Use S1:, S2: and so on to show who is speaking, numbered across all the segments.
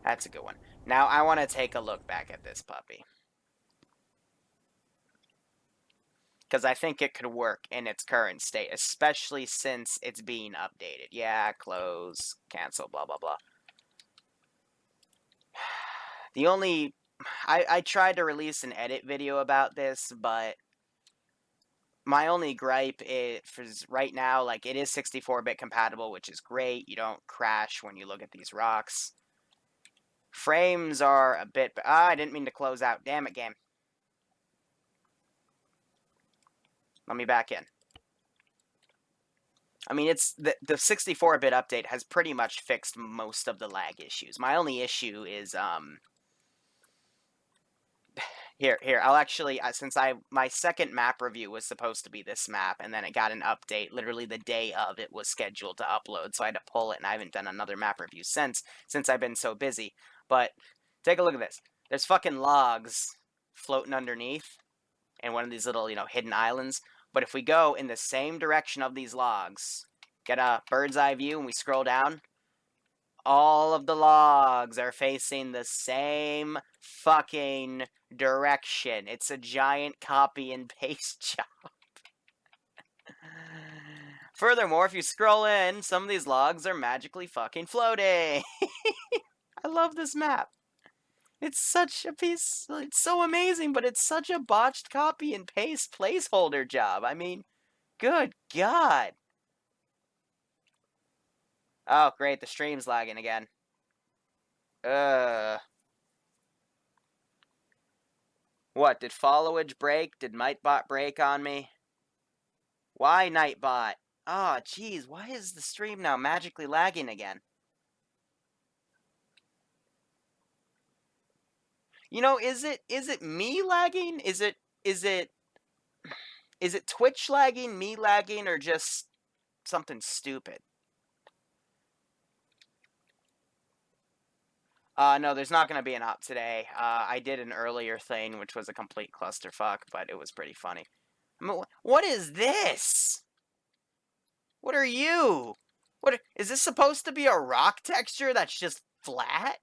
S1: That's a good one. Now I want to take a look back at this puppy. Because I think it could work in its current state, especially since it's being updated. Yeah, close, cancel, blah, blah, blah. The only... I tried to release an edit video about this, but my only gripe is right now, like, it is 64-bit compatible, which is great. You don't crash when you look at these rocks. Frames are a bit... I didn't mean to close out. Damn it, game. Let me back in. I mean, it's the 64-bit update has pretty much fixed most of the lag issues. My only issue is here I'll actually since my second map review was supposed to be this map, and then it got an update literally the day of it was scheduled to upload, so I had to pull it, and I haven't done another map review since I've been so busy. But take a look at this. There's fucking logs floating underneath in one of these little, hidden islands. But if we go in the same direction of these logs, get a bird's eye view, and we scroll down, all of the logs are facing the same fucking direction. It's a giant copy and paste job. Furthermore, if you scroll in, some of these logs are magically fucking floating. I love this map. It's such a piece, it's so amazing, but it's such a botched copy and paste placeholder job. I mean, good God. Oh, great, the stream's lagging again. What, did followage break? Did Nightbot break on me? Why Nightbot? Oh, jeez, why is the stream now magically lagging again? Is it me lagging? Is it Twitch lagging, me lagging, or just something stupid? No, there's not going to be an op today. I did an earlier thing, which was a complete clusterfuck, but it was pretty funny. I mean, what is this? What are you? Is this supposed to be a rock texture that's just flat?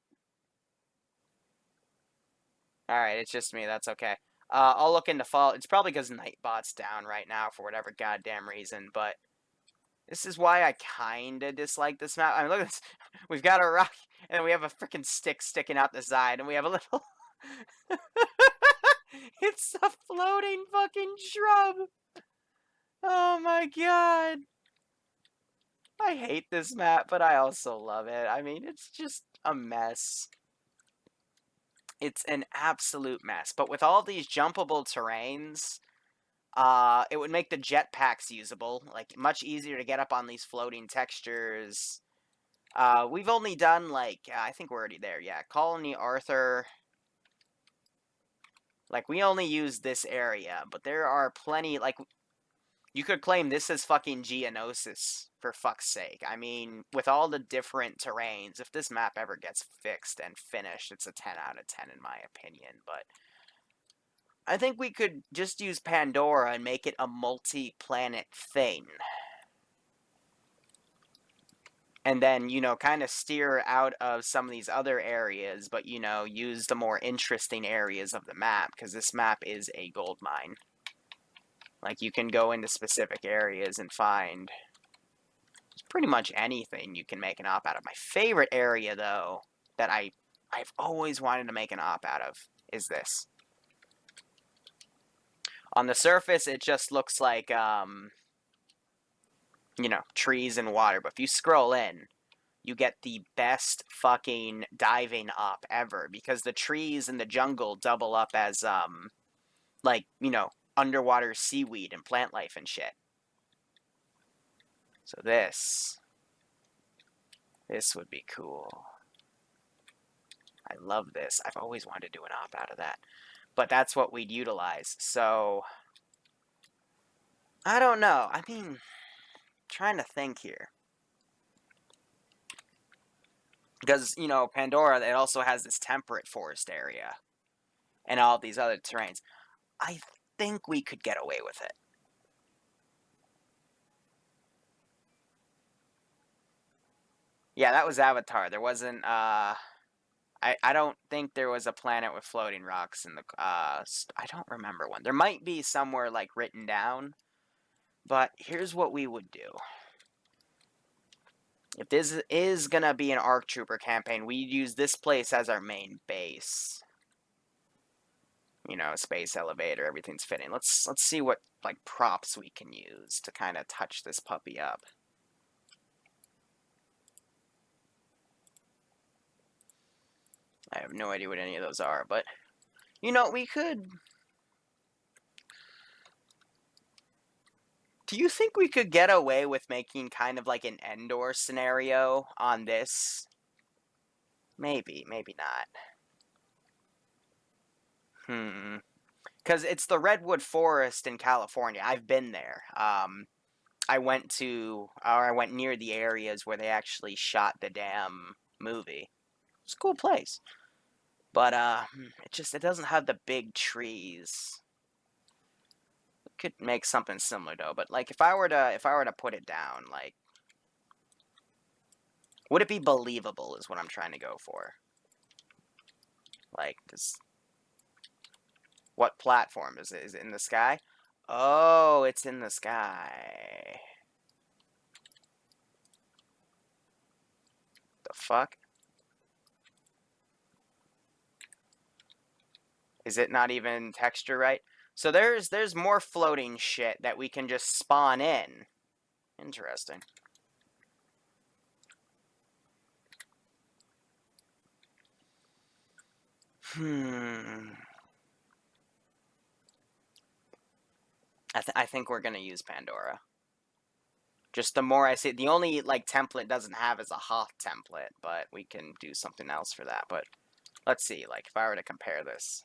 S1: Alright, it's just me. That's okay. I'll look into fall. It's probably because Nightbot's down right now for whatever goddamn reason, but this is why I kinda dislike this map. I mean, look at this. We've got a rock, and we have a freaking stick sticking out the side, and we have a little... It's a floating fucking shrub! Oh my god! I hate this map, but I also love it. I mean, it's just a mess. It's an absolute mess. But with all these jumpable terrains, it would make the jetpacks usable. Like, much easier to get up on these floating textures. We've only done, like, I think we're already there, yeah. Colony Arthur. Like, we only use this area, but there are plenty, like, you could claim this is fucking Geonosis, for fuck's sake. I mean, with all the different terrains, if this map ever gets fixed and finished, it's a 10 out of 10 in my opinion, but I think we could just use Pandora and make it a multi-planet thing. And then, kind of steer out of some of these other areas, but, use the more interesting areas of the map, because this map is a gold mine. Like, you can go into specific areas and find pretty much anything you can make an op out of. My favorite area, though, that I've always wanted to make an op out of is this. On the surface, it just looks like, trees and water. But if you scroll in, you get the best fucking diving op ever. Because the trees in the jungle double up as, underwater seaweed and plant life and shit. So this would be cool. I love this. I've always wanted to do an op out of that. But that's what we'd utilize. So, I don't know. I mean, trying to think here. Because, Pandora, it also has this temperate forest area. And all these other terrains. I think we could get away with it. Yeah, that was Avatar. There wasn't, I I don't think there was a planet with floating rocks in the I don't remember one. There might be somewhere like written down, but here's what we would do. If this is gonna be an ARC Trooper campaign, we'd use this place as our main base. You know, space elevator, everything's fitting. Let's see what like props we can use to kind of touch this puppy up. I have no idea what any of those are, but you know, we could. Do you think we could get away with making kind of like an Endor scenario on this? Maybe, maybe not. Because it's the Redwood Forest in California. I've been there. I went near the areas where they actually shot the damn movie. It's a cool place. But, it doesn't have the big trees. It could make something similar, though. But, like, if I were to put it down, like, would it be believable is what I'm trying to go for. Like, what platform is it? Is it in the sky? Oh, it's in the sky. The fuck? Is it not even texture right? So there's more floating shit that we can just spawn in. Interesting. I think we're gonna use Pandora. Just the more I see, the only like template doesn't have is a Hoth template, but we can do something else for that. But let's see, like if I were to compare this.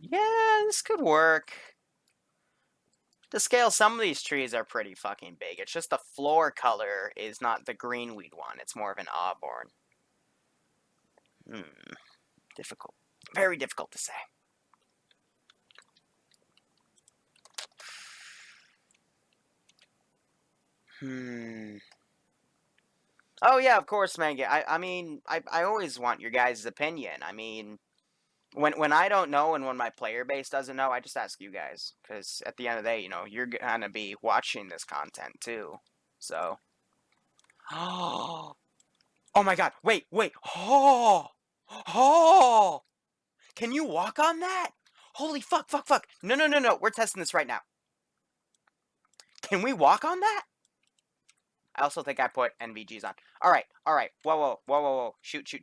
S1: Yeah, this could work. To scale, some of these trees are pretty fucking big. It's just the floor color is not the green we'd want. It's more of an auburn. Difficult. Very difficult to say. Oh yeah, of course, Manga. I mean, I always want your guys' opinion. I mean, when I don't know and when my player base doesn't know, I just ask you guys. Because at the end of the day, you know, you're gonna be watching this content too. So. Oh. Oh my god. Wait. Oh. Oh. Can you walk on that? Holy fuck. No. We're testing this right now. Can we walk on that? I also think I put NVGs on. Alright. Whoa. Shoot.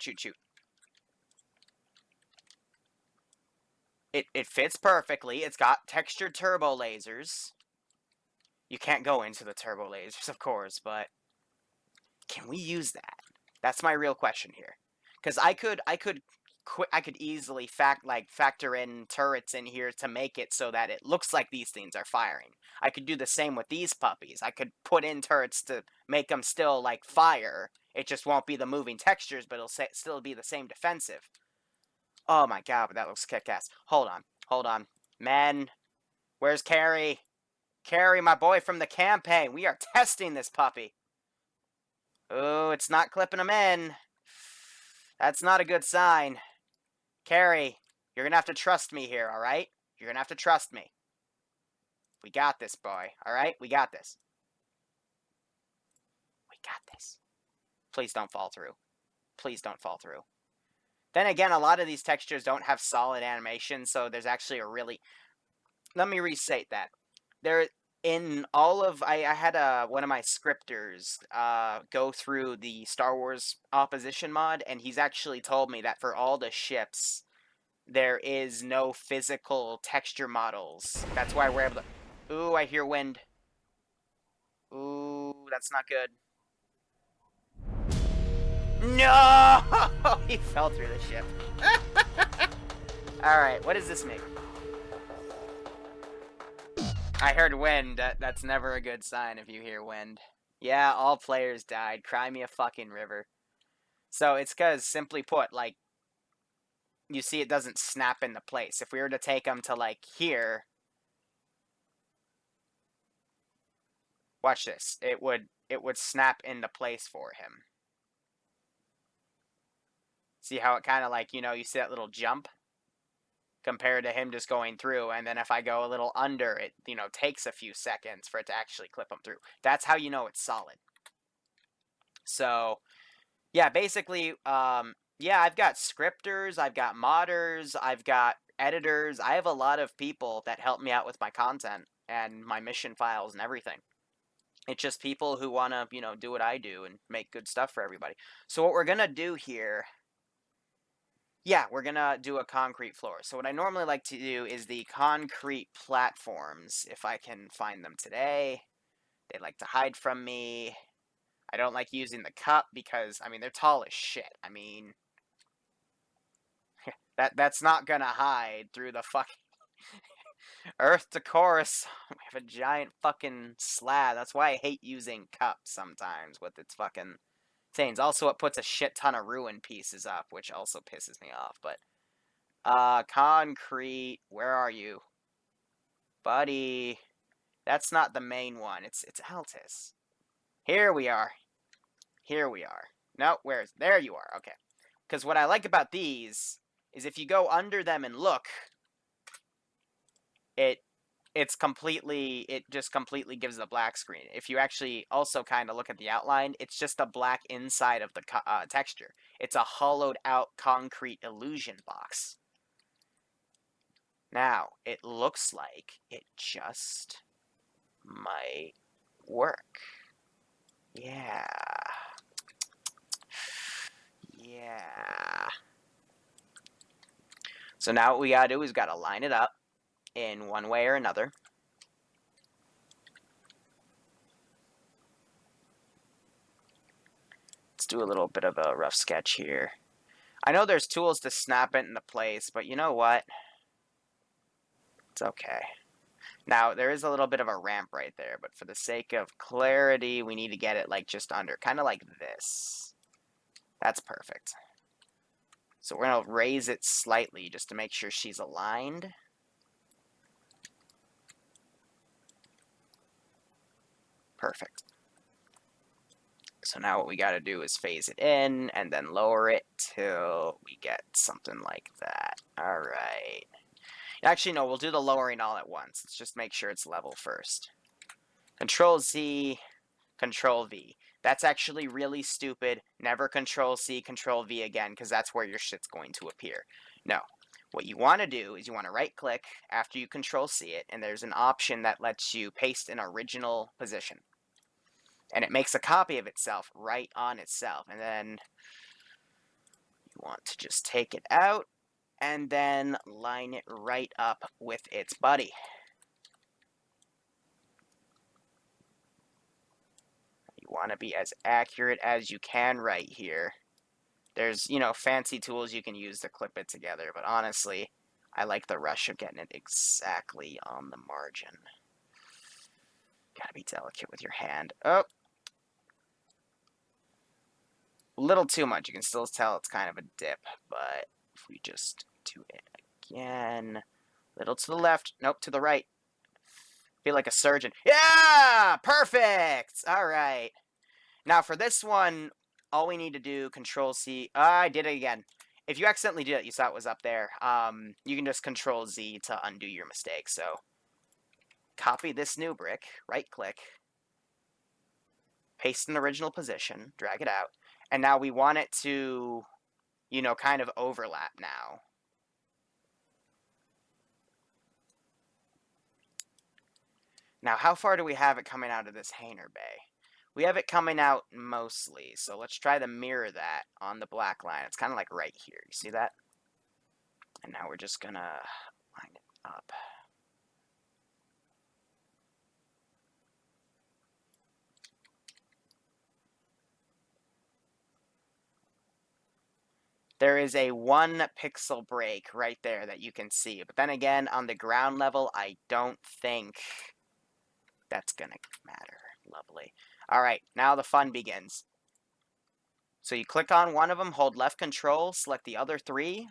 S1: It fits perfectly. It's got textured turbo lasers. You can't go into the turbo lasers, of course, but can we use that? That's my real question here. Because I could easily factor in turrets in here to make it so that it looks like these things are firing. I could do the same with these puppies. I could put in turrets to make them still like fire. It just won't be the moving textures, but it'll still be the same defensive. Oh my god, but that looks kick-ass. Hold on. Men, where's Carrie? Carrie, my boy from the campaign. We are testing this puppy. Oh, it's not clipping him in. That's not a good sign. Carrie, you're gonna have to trust me here, alright? You're gonna have to trust me. We got this, boy, alright? We got this. Please don't fall through. Then again, a lot of these textures don't have solid animation, so there's actually a really... Let me restate that. In all of... I had one of my scripters go through the Star Wars Opposition mod, and he's actually told me that for all the ships, there is no physical texture models. That's why we're able to... Ooh, I hear wind. Ooh, that's not good. No! He fell through the ship. Alright, what does this mean? I heard wind. That's never a good sign if you hear wind. Yeah, all players died. Cry me a fucking river. So it's because, simply put, like, you see it doesn't snap into place. If we were to take them to, like, here... Watch this. It would snap into place for him. See how it kind of like, you know, you see that little jump compared to him just going through, and then if I go a little under, it, you know, takes a few seconds for it to actually clip him through. That's how you know it's solid. So, yeah, basically, yeah, I've got scripters, I've got modders, I've got editors. I have a lot of people that help me out with my content and my mission files and everything. It's just people who want to, you know, do what I do and make good stuff for everybody. So what we're going to do here, yeah, we're going to do a concrete floor. So what I normally like to do is the concrete platforms, if I can find them today. They like to hide from me. I don't like using the cup because, I mean, they're tall as shit. I mean, that's not going to hide through the fucking earth to chorus. We have a giant fucking slab. That's why I hate using cups sometimes with its fucking things. Also, it puts a shit ton of ruin pieces up, which also pisses me off. But, concrete, where are you? Buddy, that's not the main one. It's Altus. Here we are. Here we are. No, where's... There you are. Okay. Because what I like about these is if you go under them and look, it just completely gives the black screen. If you actually also kind of look at the outline, it's just the black inside of the texture. It's a hollowed out concrete illusion box. Now, it looks like it just might work. Yeah. Yeah. So now what we gotta do is gotta line it up in one way or another. Let's do a little bit of a rough sketch here. I know there's tools to snap it into place, but you know what? It's okay. Now, there is a little bit of a ramp right there, but for the sake of clarity, we need to get it like just under, kind of like this. That's perfect. So we're going to raise it slightly just to make sure she's aligned. Perfect. So now what we got to do is phase it in and then lower it till we get something like that. All right. Actually, no, we'll do the lowering all at once. Let's just make sure it's level first. Control Z, Control V. That's actually really stupid. Never Control C, Control V again, because that's where your shit's going to appear. No. What you want to do is you want to right-click after you Control C it, and there's an option that lets you paste an original position. And it makes a copy of itself right on itself. And then you want to just take it out and then line it right up with its buddy. You want to be as accurate as you can right here. There's, you know, fancy tools you can use to clip it together, but honestly, I like the rush of getting it exactly on the margin. Gotta be delicate with your hand. Oh! A little too much. You can still tell it's kind of a dip, but if we just do it again, little to the left, nope, to the right. Feel like a surgeon. Yeah! Perfect! Alright. Now for this one, all we need to do, Control C. I did it again. If you accidentally did it, you saw it was up there. You can just Control Z to undo your mistake. So copy this new brick, right click, paste in the original position, drag it out. And now we want it to, you know, kind of overlap now. Now, how far do we have it coming out of this hangar bay? We have it coming out mostly, so let's try to mirror that on the black line. It's kind of like right here. You see that? And now we're just going to line it up. There is a 1 pixel break right there that you can see. But then again, on the ground level, I don't think that's going to matter. Lovely. All right, now the fun begins. So you click on one of them, hold left control, select the other 3,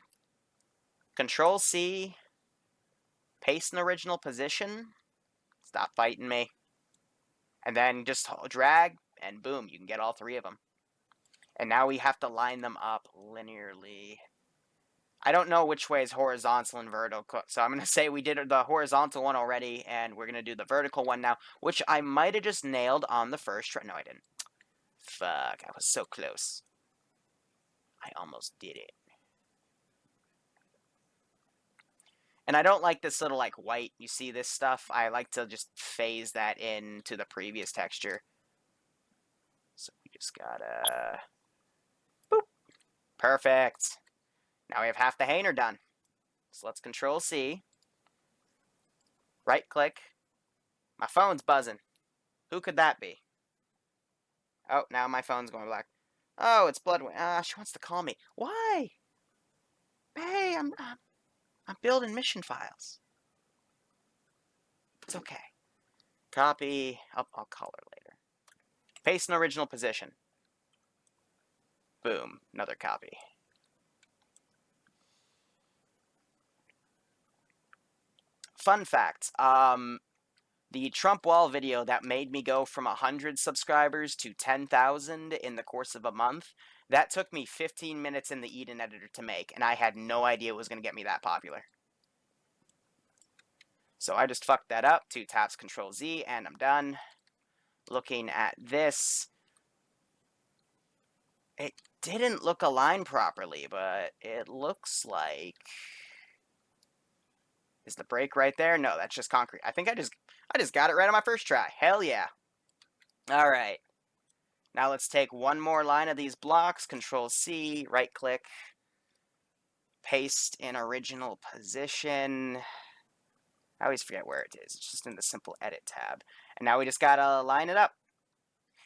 S1: Control C, paste in original position, stop fighting me, And then just drag, and boom, you can get all 3 of them. And now we have to line them up linearly. I don't know which way is horizontal and vertical, so I'm going to say we did the horizontal one already, and we're going to do the vertical one now, which I might have just nailed on the first try. No, I didn't. Fuck, I was so close. I almost did it. And I don't like this little, like, white, you see this stuff? I like to just phase that into the previous texture. So we just gotta... Boop. Perfect. Now we have half the hangar done. So let's Control-C. Right-click. My phone's buzzing. Who could that be? Oh, now my phone's going black. Oh, it's Bloodwind. She wants to call me. Why? Hey, I'm building mission files. It's okay. Copy. I'll call her later. Paste in original position. Boom. Another copy. Fun fact. The Trump wall video that made me go from 100 subscribers to 10,000 in the course of a month, that took me 15 minutes in the Eden editor to make, and I had no idea it was going to get me that popular. So I just fucked that up. 2 taps, Control-Z, and I'm done. Looking at this, it didn't look aligned properly, but it looks like... Is the break right there? No, that's just concrete. I think I just got it right on my first try. Hell yeah. All right. Now let's take one more line of these blocks, Control-C, right-click, paste in original position. I always forget where it is. It's just in the simple edit tab. And now we just gotta line it up.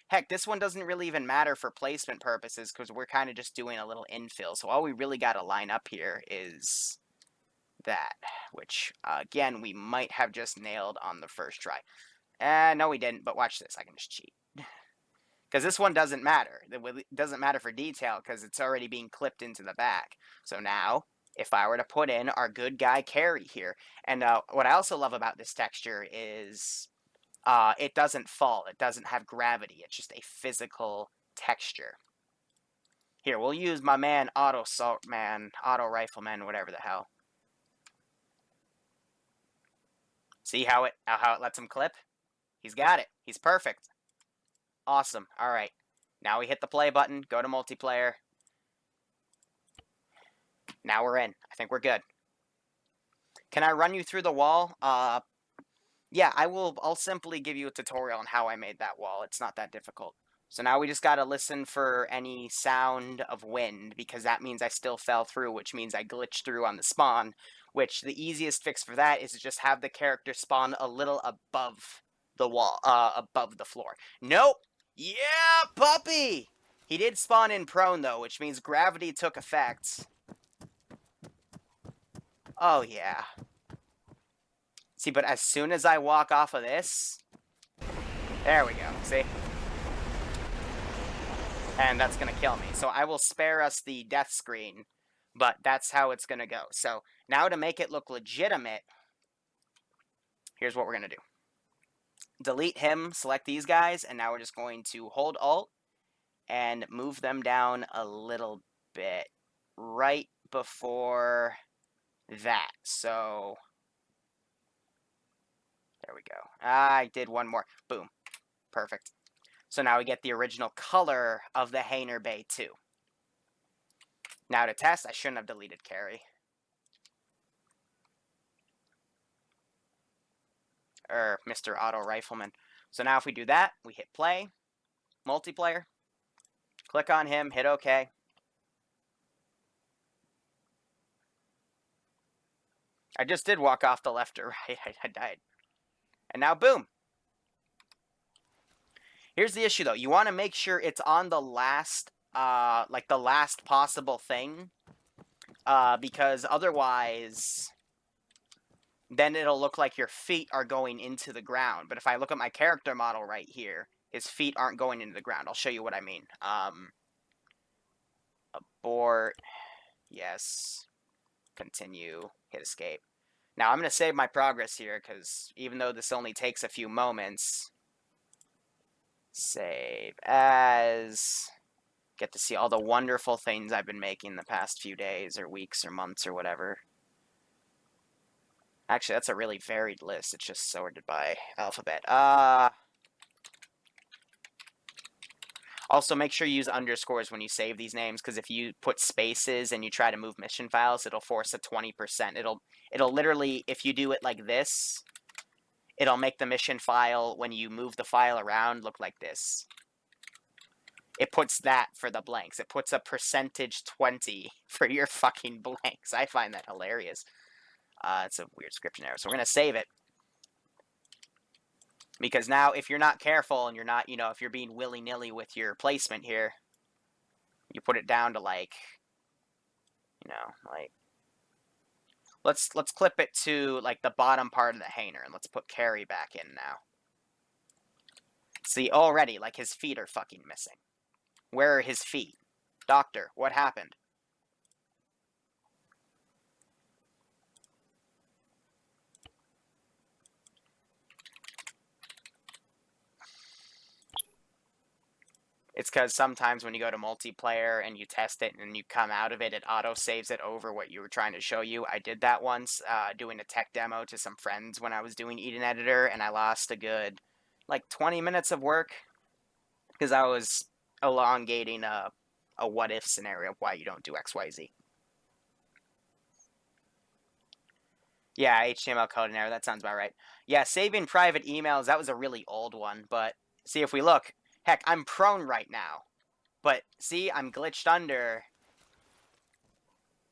S1: Heck, this one doesn't really even matter for placement purposes because we're kind of just doing a little infill. So all we really gotta line up here is that, which, again, we might have just nailed on the first try. No, we didn't, but watch this. I can just cheat. Because this one doesn't matter. It doesn't matter for detail because it's already being clipped into the back. So now, if I were to put in our good guy carry here, and what I also love about this texture is it doesn't fall. It doesn't have gravity. It's just a physical texture. Here, we'll use my man Auto Rifleman, whatever the hell. See how it lets him clip? He's got it. He's perfect. Awesome. All right. Now we hit the play button. Go to multiplayer. Now we're in. I think we're good. Can I run you through the wall? Yeah, I'll simply give you a tutorial on how I made that wall. It's not that difficult. So now we just got to listen for any sound of wind, because that means I still fell through, which means I glitched through on the spawn, which the easiest fix for that is to just have the character spawn a little above the wall, above the floor. Nope! Yeah, puppy! He did spawn in prone, though, which means gravity took effect. Oh, yeah. See, but as soon as I walk off of this... There we go, see? And that's going to kill me. So I will spare us the death screen, but that's how it's going to go. So now to make it look legitimate, here's what we're going to do. Delete him, select these guys, and now we're just going to hold Alt and move them down a little bit right before that. So there we go. I did one more. Boom. Perfect. So now we get the original color of the hangar bay too. Now to test, I shouldn't have deleted carry. Or Mr. Auto Rifleman. So now if we do that, we hit play, multiplayer, click on him, hit OK. I just did walk off the left or right. I died. And now, boom. Here's the issue, though. You want to make sure it's on the last, like the last possible thing, because otherwise, then it'll look like your feet are going into the ground. But if I look at my character model right here, his feet aren't going into the ground. I'll show you what I mean. Abort. Yes. Continue. Hit escape. Now, I'm going to save my progress here, because even though this only takes a few moments, Save as. Get to see all the wonderful things I've been making the past few days or weeks or months or whatever. Actually, that's a really varied list. It's just sorted by alphabet. Also, make sure you use underscores when you save these names, because if you put spaces and you try to move mission files, it'll force a 20%. It'll literally, if you do it like this, it'll make the mission file, when you move the file around, look like this. It puts that for the blanks. It puts a percentage 20 for your fucking blanks. I find that hilarious. It's a weird scripting error, so we're going to save it. Because now, if you're not careful and you're not, if you're being willy-nilly with your placement here, you put it down to like, like, let's clip it to like the bottom part of the hangar, and let's put carry back in now. See, already, like, his feet are fucking missing. Where are his feet? Doctor, what happened? It's because sometimes when you go to multiplayer and you test it and you come out of it, it auto-saves it over what you were trying to show you. I did that once, doing a tech demo to some friends when I was doing Eden Editor, and I lost a good, like, 20 minutes of work because I was elongating a what-if scenario of why you don't do XYZ. Yeah, HTML code error, that sounds about right. Yeah, saving private emails, that was a really old one, but see, if we look, heck, I'm prone right now. But see, I'm glitched under,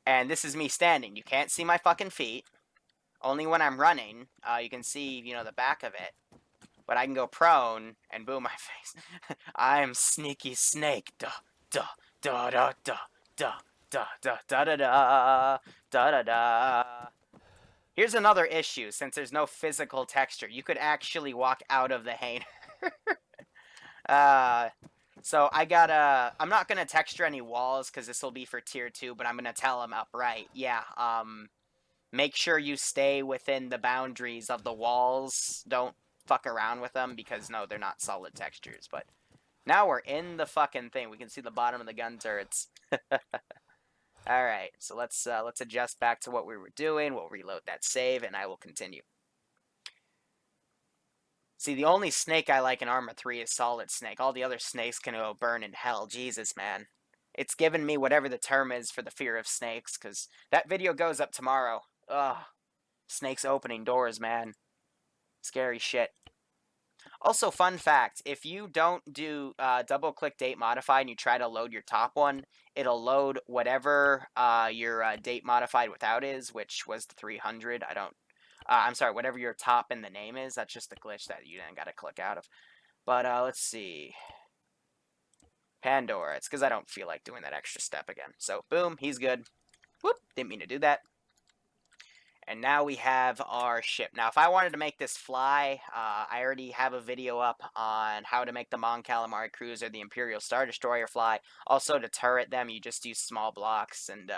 S1: and this is me standing. You can't see my fucking feet. Only when I'm running, you can see, the back of it. But I can go prone, and boom, my face. I'm Sneaky Snake. Da, da, da, da, da, da, da, da, da, da, da, da, da, da. Here's another issue, since there's no physical texture. You could actually walk out of the hangar. So I'm not gonna texture any walls because this will be for tier 2, but I'm gonna tell them upright. Yeah, make sure you stay within the boundaries of the walls. Don't fuck around with them because no, they're not solid textures. But now we're in the fucking thing. We can see the bottom of the gun turrets. All right, so let's adjust back to what we were doing. We'll reload that save, and I will continue. See, the only snake I like in Arma 3 is Solid Snake. All the other snakes can go burn in hell. Jesus, man. It's given me whatever the term is for the fear of snakes, because that video goes up tomorrow. Ugh. Snakes opening doors, man. Scary shit. Also, fun fact, if you don't do double-click date modify and you try to load your top one, it'll load whatever your date modified without is, which was the 300. I'm sorry, whatever your top in the name is. That's just a glitch that you then got to click out of. But let's see. Pandora. It's because I don't feel like doing that extra step again. So, boom, he's good. Whoop, didn't mean to do that. And now we have our ship. Now, if I wanted to make this fly, I already have a video up on how to make the Mon Calamari Cruiser, the Imperial Star Destroyer fly. Also, to turret them, you just use small blocks and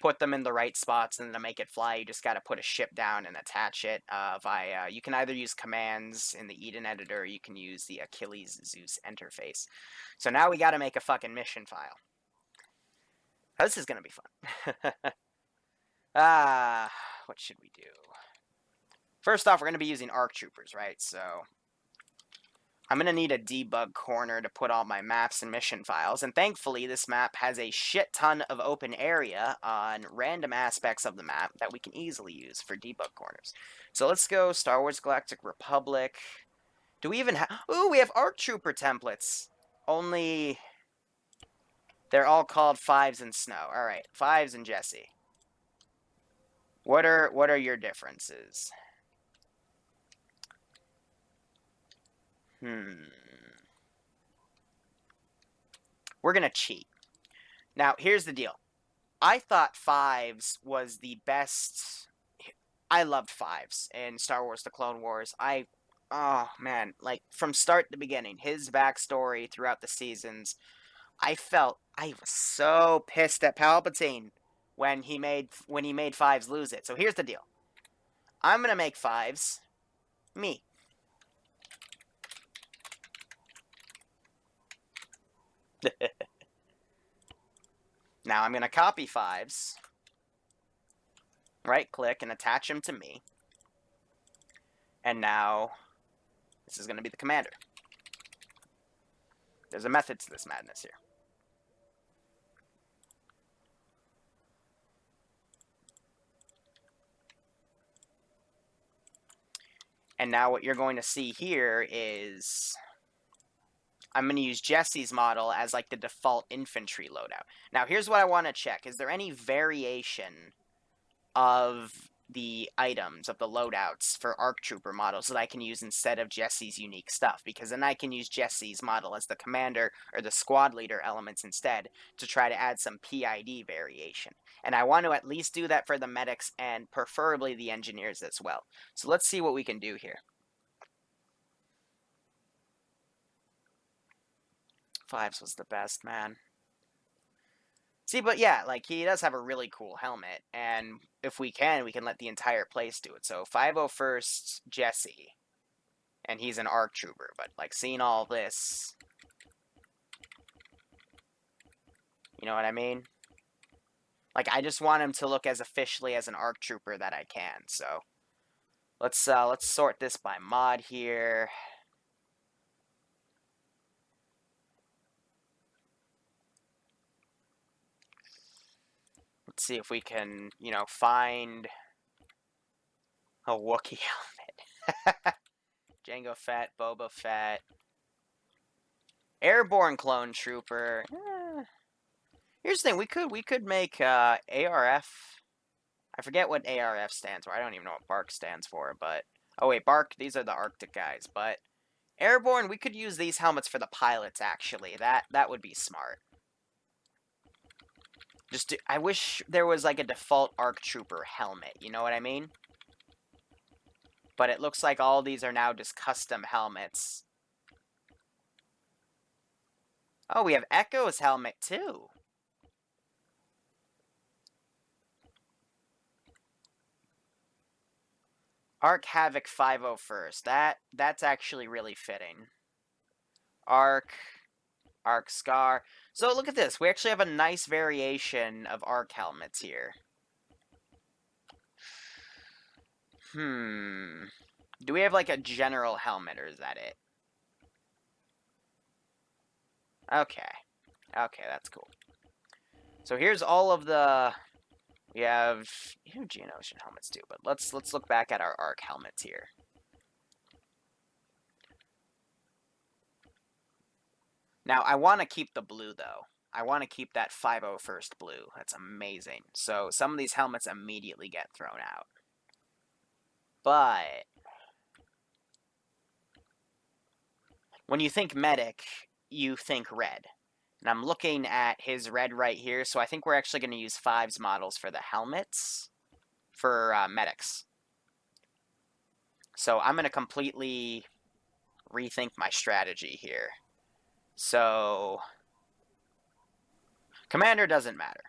S1: put them in the right spots, and to make it fly, you just got to put a ship down and attach it via... You can either use commands in the Eden editor, or you can use the Achilles Zeus interface. So now we got to make a fucking mission file. This is going to be fun. What should we do? First off, we're going to be using ARC Troopers, right? So I'm going to need a debug corner to put all my maps and mission files. And thankfully, this map has a shit ton of open area on random aspects of the map that we can easily use for debug corners. So let's go Star Wars Galactic Republic. Do we even have... Ooh, we have ARC Trooper templates. Only... They're all called Fives and Snow. All right, Fives and Jesse. What are your differences? We're gonna cheat. Now, here's the deal. I thought Fives was the best. I loved Fives in Star Wars The Clone Wars. Oh man, like from start to beginning, his backstory throughout the seasons, I was so pissed at Palpatine when he made Fives lose it. So here's the deal. I'm gonna make Fives me. Now I'm going to copy 5s, right-click, and attach them to me. And now this is going to be the commander. There's a method to this madness here. And now what you're going to see here is I'm going to use Jesse's model as like the default infantry loadout. Now here's what I want to check. Is there any variation of the items, of the loadouts for ARC Trooper models that I can use instead of Jesse's unique stuff? Because then I can use Jesse's model as the commander or the squad leader elements instead to try to add some PID variation. And I want to at least do that for the medics and preferably the engineers as well. So let's see what we can do here. 5s was the best, man. See, but yeah, like, he does have a really cool helmet, and if we can let the entire place do it. So 501st Jesse, and he's an ARC Trooper, but, like, seeing all this, you know what I mean? Like, I just want him to look as officially as an ARC Trooper that I can, so let's sort this by mod here. Let's see if we can, you know, find a Wookiee helmet. Jango Fett, Boba Fett. Airborne Clone Trooper. Here's the thing, we could make ARF. I forget what ARF stands for. I don't even know what BARC stands for, but oh wait, BARC, these are the Arctic guys, but Airborne, we could use these helmets for the pilots actually. That would be smart. I wish there was like a default ARC Trooper helmet, you know what I mean? But it looks like all these are now just custom helmets. Oh, we have Echo's helmet too. Arc Havoc 501st. That's actually really fitting. Arc Scar. So look at this. We actually have a nice variation of Arc helmets here. Do we have like a general helmet, or is that it? Okay. Okay, that's cool. So here's all of the... We have... You know, Geonosian helmets too, but let's look back at our Arc helmets here. Now, I want to keep the blue, though. I want to keep that 501st blue. That's amazing. So some of these helmets immediately get thrown out. But when you think medic, you think red. And I'm looking at his red right here, so I think we're actually going to use 5's models for the helmets for medics. So I'm going to completely rethink my strategy here. So commander doesn't matter.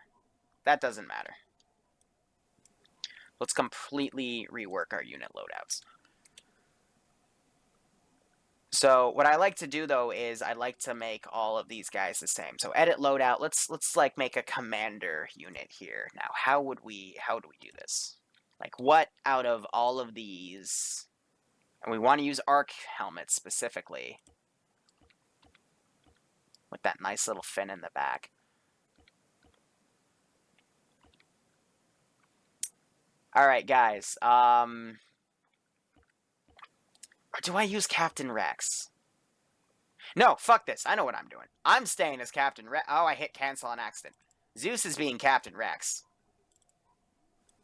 S1: That doesn't matter. Let's completely rework our unit loadouts. So what I like to do though is I like to make all of these guys the same. So edit loadout. Let's like make a commander unit here. Now how do we do this? Like what out of all of these? And we want to use arc helmets specifically with that nice little fin in the back. All right, guys. Or do I use Captain Rex? No, fuck this. I know what I'm doing. I'm staying as Captain Rex. Oh, I hit cancel on accident. Zeus is being Captain Rex.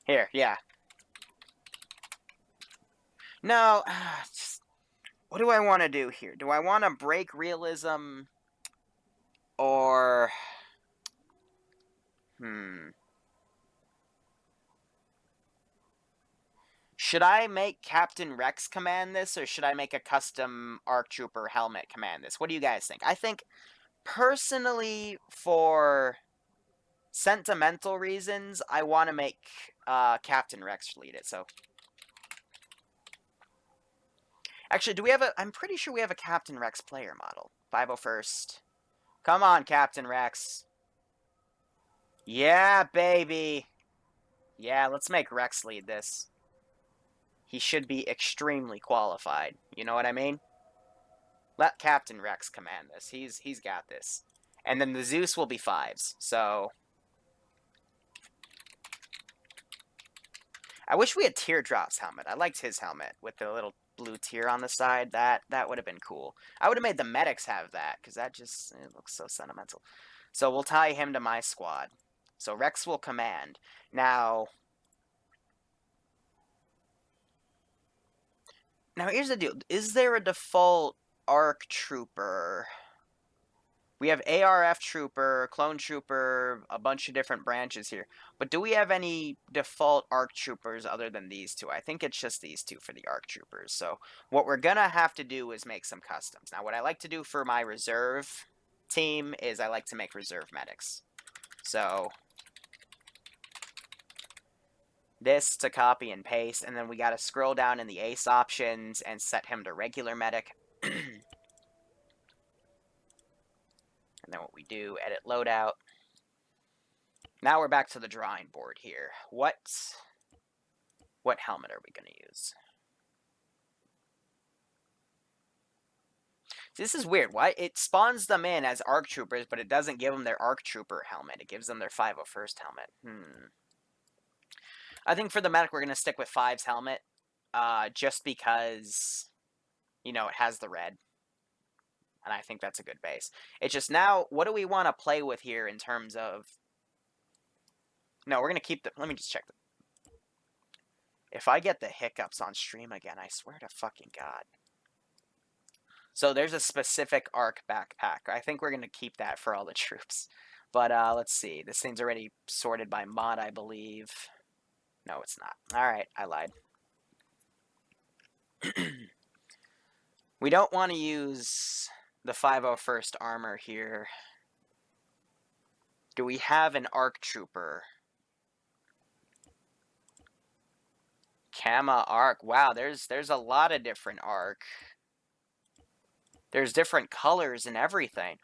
S1: Here, yeah. No, what do I want to do here? Do I want to break realism or... Should I make Captain Rex command this, or should I make a custom ARC Trooper helmet command this? What do you guys think? I think, personally, for sentimental reasons, I want to make Captain Rex lead it, so... Actually, do we have a... I'm pretty sure we have a Captain Rex player model. 501st. Come on, Captain Rex. Yeah, baby. Yeah, let's make Rex lead this. He should be extremely qualified. You know what I mean? Let Captain Rex command this. He's got this. And then the Zeus will be 5s. So I wish we had Teardrop's helmet. I liked his helmet with the little blue tear on the side. That would have been cool. I would have made the medics have that because that just it looks so sentimental. So we'll tie him to my squad. So Rex will command. Now here's the deal. Is there a default ARC trooper? We have ARF trooper, clone trooper, a bunch of different branches here. But do we have any default ARC troopers other than these two? I think it's just these two for the ARC troopers. So what we're going to have to do is make some customs. Now, what I like to do for my reserve team is I like to make reserve medics. So this to copy and paste, and then we got to scroll down in the ace options and set him to regular medic. And then what we do, edit loadout. Now we're back to the drawing board here. What helmet are we going to use? This is weird. Why it spawns them in as ARC troopers, but it doesn't give them their ARC trooper helmet. It gives them their 501st helmet. I think for the medic we're going to stick with 5's helmet, just because, you know, it has the red. And I think that's a good base. It's just now, what do we want to play with here in terms of... No, we're going to keep the... Let me just check. If I get the hiccups on stream again, I swear to fucking God. So there's a specific ARC backpack. I think we're going to keep that for all the troops. But let's see. This thing's already sorted by mod, I believe. No, it's not. All right, I lied. We don't want to use the 501st armor here. Do we have an ARC trooper? Kama ARC. Wow, there's a lot of different ARC. There's different colors and everything.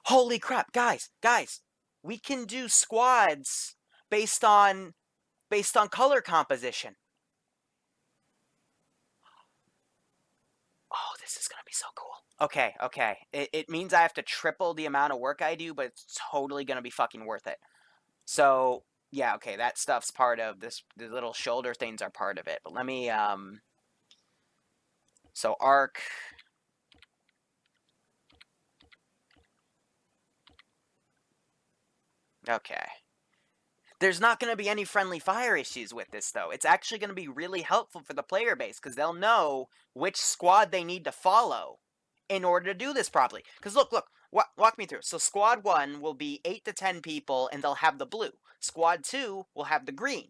S1: Holy crap, guys! We can do squads based on color composition. Oh, this is gonna be so cool. Okay. It means I have to triple the amount of work I do, but it's totally gonna be fucking worth it. So yeah, okay, that stuff's part of this. The little shoulder things are part of it. But let me so ARC. Okay. There's not going to be any friendly fire issues with this, though. It's actually going to be really helpful for the player base, because they'll know which squad they need to follow in order to do this properly. Because look, walk me through. So squad 1 will be 8 to 10 people, and they'll have the blue. Squad 2 will have the green.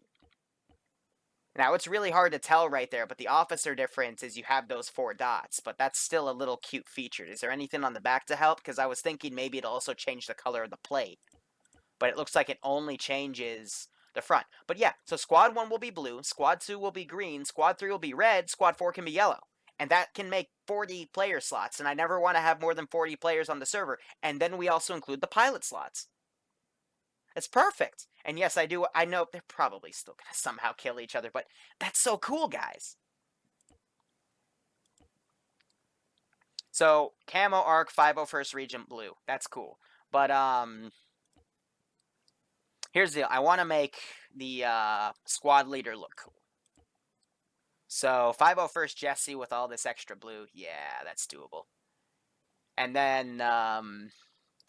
S1: Now, it's really hard to tell right there, but the officer difference is you have those 4 dots, but that's still a little cute feature. Is there anything on the back to help? Because I was thinking maybe it'll also change the color of the plate. But it looks like it only changes the front. But yeah, so squad 1 will be blue, squad 2 will be green, squad 3 will be red, squad 4 can be yellow. And that can make 40 player slots, and I never want to have more than 40 players on the server. And then we also include the pilot slots. It's perfect. And yes, I know they're probably still going to somehow kill each other, but that's so cool, guys. So, Camo Arc 501st Regent Blue. That's cool. But, here's the deal. I want to make the squad leader look cool. So 501st Jesse with all this extra blue. Yeah, that's doable. And then,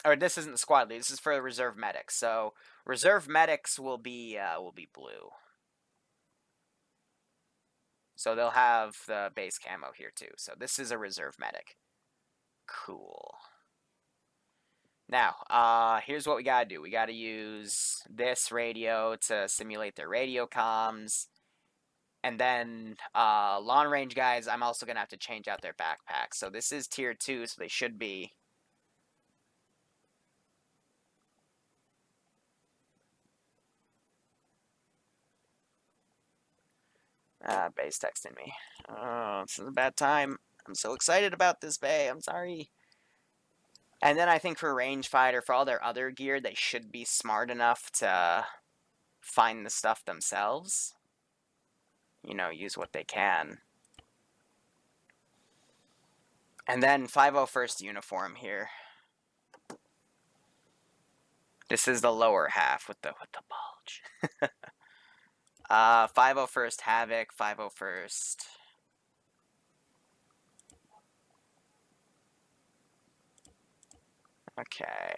S1: or this isn't the squad leader. This is for the reserve medics. So reserve medics will be blue. So they'll have the base camo here too. So this is a reserve medic. Cool. Now, here's what we gotta do. We gotta use this radio to simulate their radio comms. And then, long range guys, I'm also gonna have to change out their backpacks. So this is tier 2, so they should be... Bay's texting me. Oh, this is a bad time. I'm so excited about this, Bay. I'm sorry. And then I think for rangefinder, for all their other gear, they should be smart enough to find the stuff themselves. You know, use what they can. And then 501st uniform here. This is the lower half with the bulge. 501st Havoc, 501st. Okay.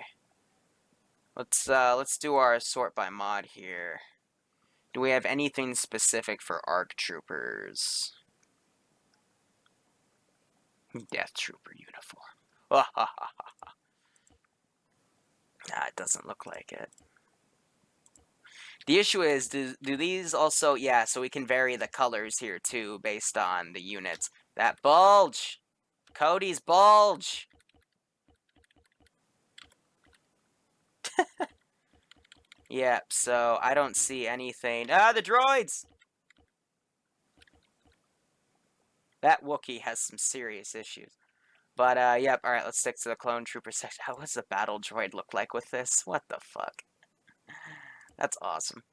S1: Let's do our sort by mod here. Do we have anything specific for ARC troopers? Death Trooper uniform. Nah, it doesn't look like it. The issue is, do these also... Yeah, so we can vary the colors here, too, based on the units. That bulge! Cody's bulge! Yep, so I don't see anything... Ah, the droids! That Wookiee has some serious issues. But, yep, alright, let's stick to the clone trooper section. How does the battle droid look like with this? What the fuck? That's awesome.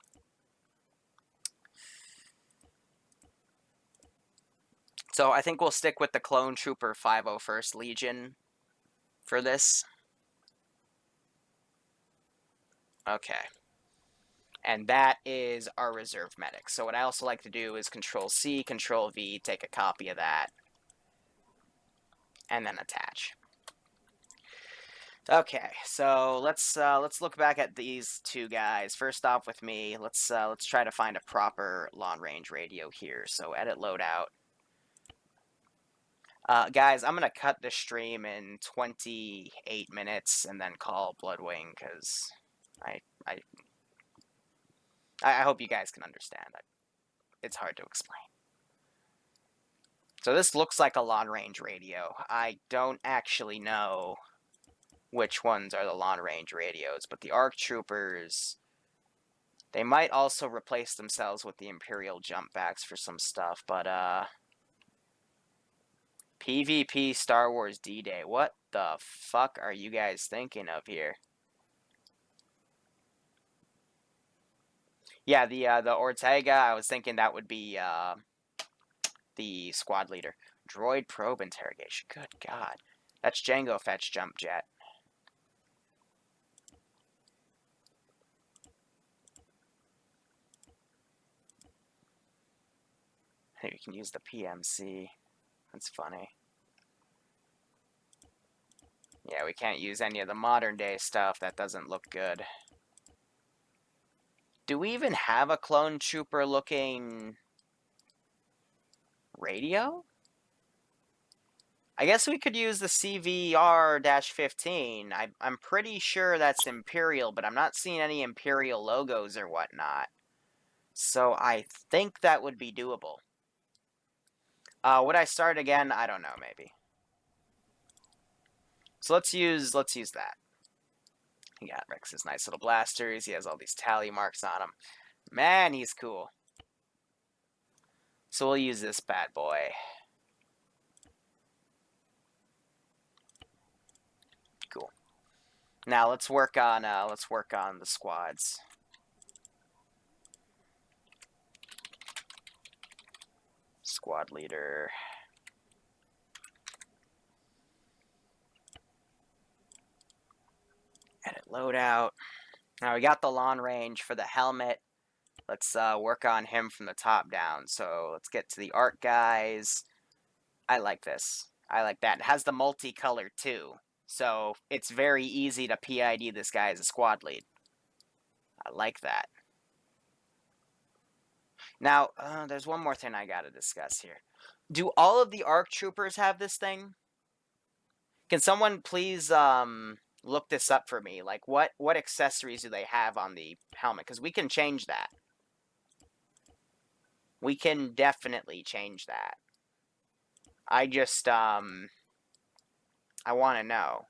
S1: So I think we'll stick with the clone trooper 501st Legion for this. Okay. And that is our reserve medic. So what I also like to do is Control-C, Control-V, take a copy of that, and then attach. Okay, so let's look back at these two guys. First off with me, let's try to find a proper long-range radio here. So edit loadout. Guys, I'm gonna cut the stream in 28 minutes and then call Bloodwing because I hope you guys can understand. It's hard to explain. So this looks like a long-range radio. I don't actually know which ones are the long-range radios, but the ARC troopers, they might also replace themselves with the Imperial jump backs for some stuff, but PvP Star Wars D-Day. What the fuck are you guys thinking of here? Yeah, the Ortega, I was thinking that would be the squad leader. Droid probe interrogation. Good God. That's Jango Fetch jump jet. I think we can use the PMC. That's funny. Yeah, we can't use any of the modern day stuff. That doesn't look good. Do we even have a clone trooper looking radio? I guess we could use the CVR-15. I'm pretty sure that's Imperial, but I'm not seeing any Imperial logos or whatnot. So I think that would be doable. Would I start again? I don't know, maybe. So let's use that. He got Rex's nice little blasters. He has all these tally marks on him. Man, he's cool. So we'll use this bad boy. Cool. Now let's work on the squads. Squad leader. Edit loadout. Now we got the long range for the helmet. Let's work on him from the top down. So let's get to the art guys. I like this. I like that. It has the multicolor too. So it's very easy to PID this guy as a squad lead. I like that. Now, there's one more thing I gotta discuss here. Do all of the ARC troopers have this thing? Can someone please look this up for me? Like, what accessories do they have on the helmet? Because we can change that. We can definitely change that. I just, I want to know.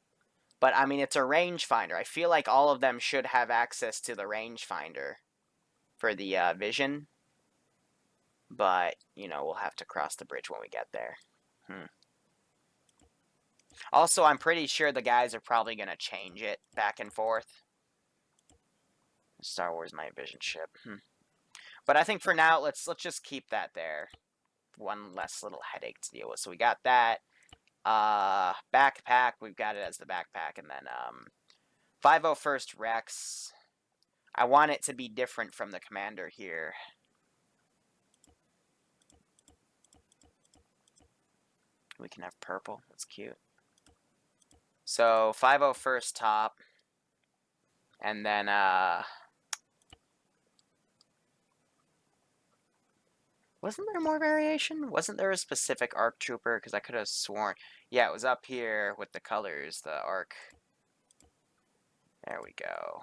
S1: But, I mean, it's a rangefinder. I feel like all of them should have access to the rangefinder for the vision. But, you know, we'll have to cross the bridge when we get there. Also, I'm pretty sure the guys are probably going to change it back and forth. Star Wars Night Vision ship. But I think for now, let's just keep that there. One less little headache to deal with. So we got that. Backpack, we've got it as the backpack. And then 501st Rex. I want it to be different from the commander here. We can have purple. That's cute. So 501st top. And then wasn't there more variation? Wasn't there a specific ARC trooper? Because I could have sworn. Yeah, it was up here with the colors, the ARC. There we go.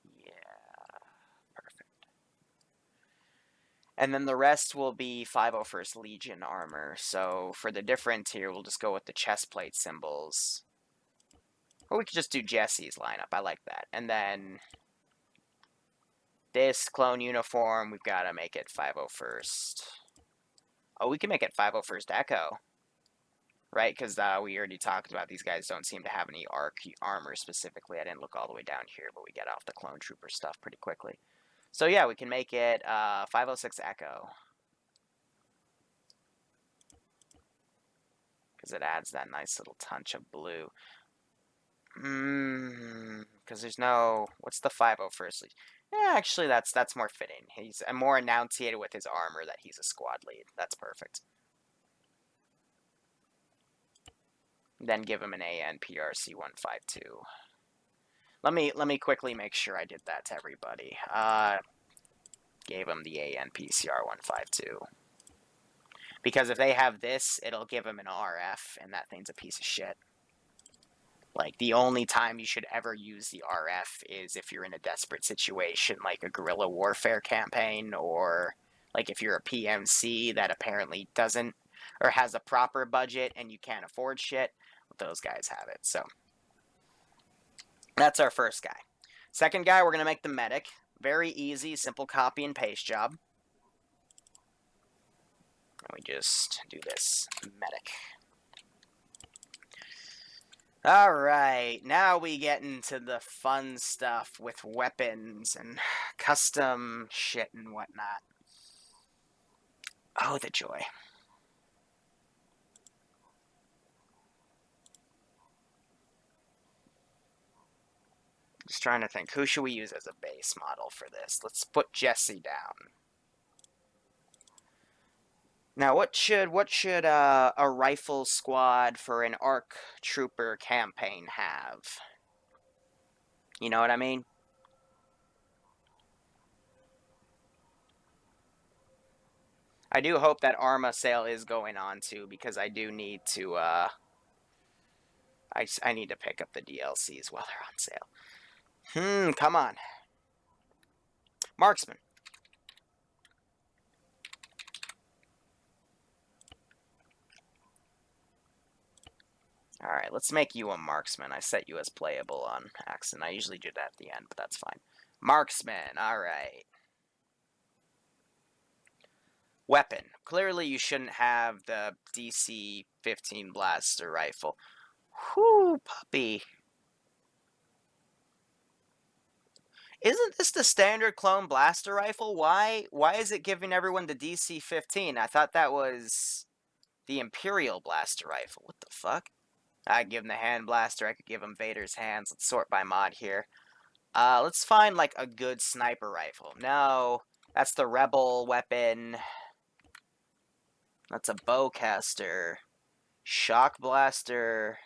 S1: Yeah, perfect. And then the rest will be 501st Legion armor. So for the difference here, we'll just go with the chest plate symbols. Or we could just do Jesse's lineup. I like that. And then this clone uniform, we've got to make it 501st. Oh, we can make it 501st Echo. Right, because we already talked about these guys don't seem to have any ARC armor specifically. I didn't look all the way down here, but we get off the clone trooper stuff pretty quickly. So yeah, we can make it 506 Echo. Because it adds that nice little touch of blue. Because there's no... What's the 501st? Yeah, actually, that's more fitting. He's more enunciated with his armor that he's a squad lead. That's perfect. Then give him an AN PRC 152. Let me quickly make sure I did that to everybody. Gave him the AN PCR 152. Because if they have this, it'll give him an RF, and that thing's a piece of shit. Like, the only time you should ever use the RF is if you're in a desperate situation, like a guerrilla warfare campaign, or like if you're a PMC that apparently doesn't, or has a proper budget and you can't afford shit. Those guys have it, so. That's our first guy. Second guy, we're going to make the medic. Very easy, simple copy and paste job. And we just do this. Medic. Alright, now we get into the fun stuff with weapons and custom shit and whatnot. Oh, the joy. Just trying to think, who should we use as a base model for this? Let's put Jesse down. Now, what should a rifle squad for an ARC trooper campaign have? You know what I mean? I do hope that Arma sale is going on too, because I do need to I need to pick up the DLCs while they're on sale. Come on. Marksman. Alright, let's make you a marksman. I set you as playable on accident. I usually do that at the end, but that's fine. Marksman, alright. Weapon. Clearly you shouldn't have the DC-15 blaster rifle. Whoo, puppy. Isn't this the standard clone blaster rifle? Why is it giving everyone the DC-15? I thought that was the Imperial blaster rifle. What the fuck? I could give him the hand blaster. I could give him Vader's hands. Let's sort by mod here. Let's find, like, a good sniper rifle. No, that's the Rebel weapon. That's a bowcaster. Shock blaster.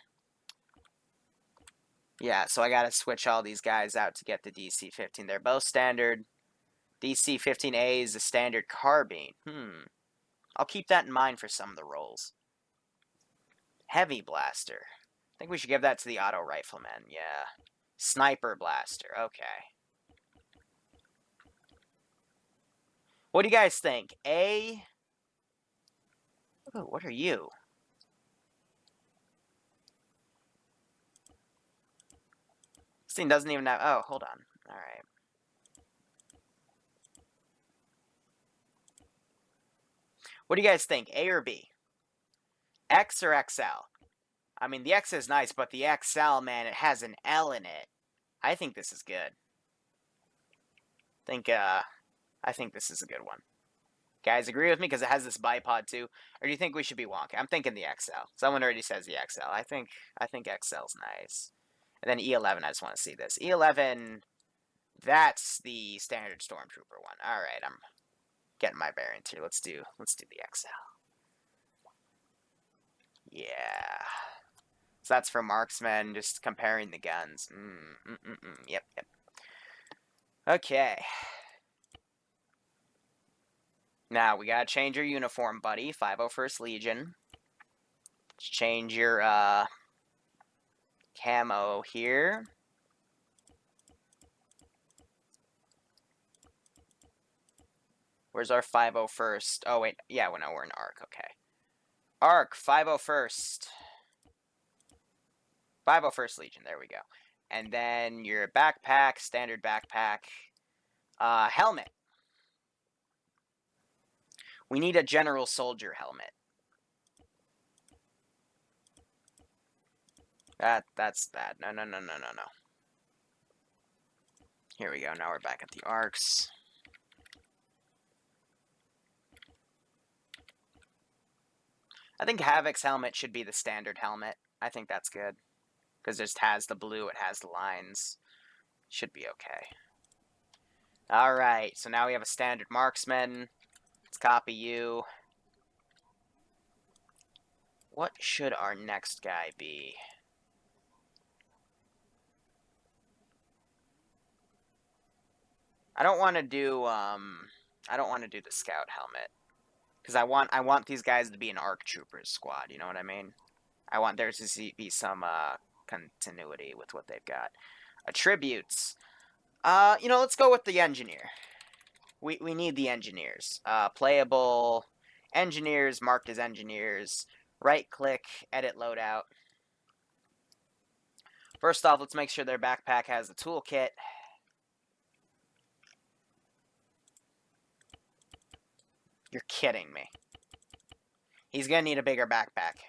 S1: Yeah, so I gotta switch all these guys out to get the DC-15. They're both standard. DC-15A is a standard carbine. I'll keep that in mind for some of the roles. Heavy blaster. I think we should give that to the auto rifleman. Yeah. Sniper blaster. Okay. What do you guys think? A... Ooh, what are you? This thing doesn't even have... Oh, hold on. Alright. What do you guys think? A or B? X or XL? I mean, the X is nice, but the XL, man, it has an L in it. I think this is good. I think this is a good one. Guys, agree with me because it has this bipod too, or do you think we should be wonky? I'm thinking the XL. Someone already says the XL. I think XL's nice. And then E11, I just want to see this. E11, that's the standard Stormtrooper one. All right, I'm getting my bearings here. Let's do the XL. Yeah. So that's for marksmen, just comparing the guns. Yep. Okay. Now, we gotta change your uniform, buddy. 501st Legion. Let's change your, camo here. Where's our 501st? Oh, wait. Yeah, well, no, we're in ARC. Okay. ARC, 501st. 501st Legion. There we go. And then your backpack, standard backpack. Helmet. We need a general soldier helmet. That's bad. No. Here we go. Now we're back at the ARCs. I think Havoc's helmet should be the standard helmet. I think that's good. Because it just has the blue, it has the lines. Should be okay. Alright, so now we have a standard marksman. Let's copy you. What should our next guy be? I don't want to do the scout helmet. Because I want these guys to be an ARC Troopers squad, you know what I mean? I want there to be some continuity with what they've got. Attributes. Let's go with the engineer. We need the engineers. Playable engineers marked as engineers. Right click, edit loadout. First off, let's make sure their backpack has the toolkit. You're kidding me. He's gonna need a bigger backpack.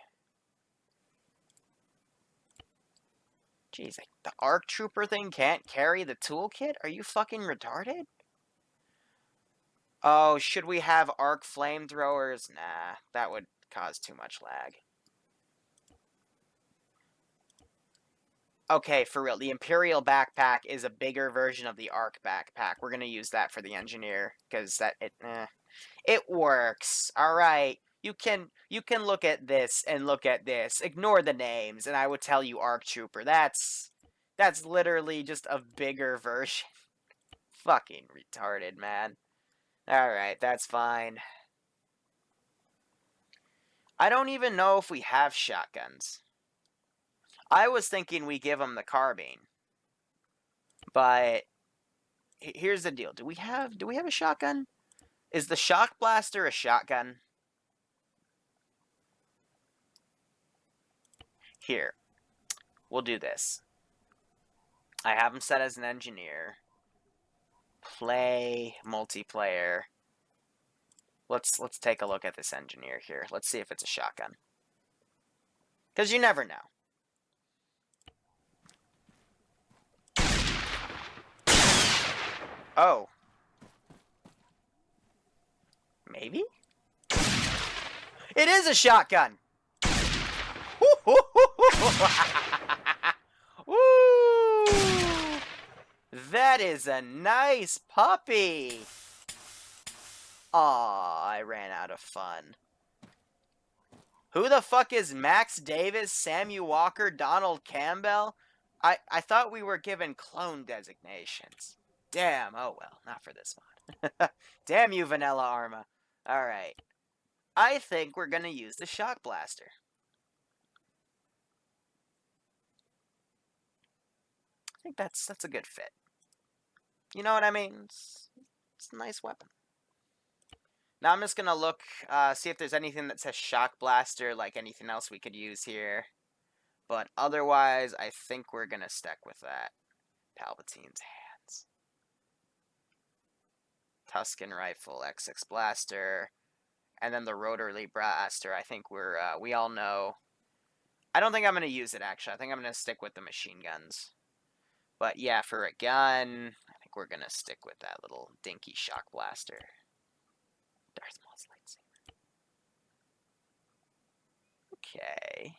S1: Jeez, the ARC Trooper thing can't carry the toolkit? Are you fucking retarded? Oh, should we have ARC flamethrowers? Nah, that would cause too much lag. Okay, for real, the Imperial backpack is a bigger version of the ARC backpack. We're gonna use that for the engineer, because it works. Alright. You can look at this and look at this. Ignore the names, and I would tell you ARC Trooper. That's literally just a bigger version. Fucking retarded, man. Alright, that's fine. I don't even know if we have shotguns. I was thinking we give them the carbine. But here's the deal. Do we have a shotgun? Is the shock blaster a shotgun? Here. We'll do this. I have him set as an engineer. Play multiplayer. Let's take a look at this engineer here. Let's see if it's a shotgun. Because you never know. Oh. Maybe? It is a shotgun! Woo! That is a nice puppy! Aw, I ran out of fun. Who the fuck is Max Davis, Samuel Walker, Donald Campbell? I thought we were given clone designations. Damn, oh well, not for this mod. Damn you, Vanilla Arma. Alright. I think we're gonna use the shock blaster. I think that's a good fit. You know what I mean? It's a nice weapon. Now I'm just gonna look, see if there's anything that says shock blaster, like anything else we could use here. But otherwise, I think we're gonna stick with that. Palpatine's hands. Tusken rifle, X6 blaster. And then the rotary blaster, I think we all know. I don't think I'm going to use it, actually. I think I'm going to stick with the machine guns. But yeah, for a gun, I think we're going to stick with that little dinky shock blaster. Darth Maul's lightsaber. Okay.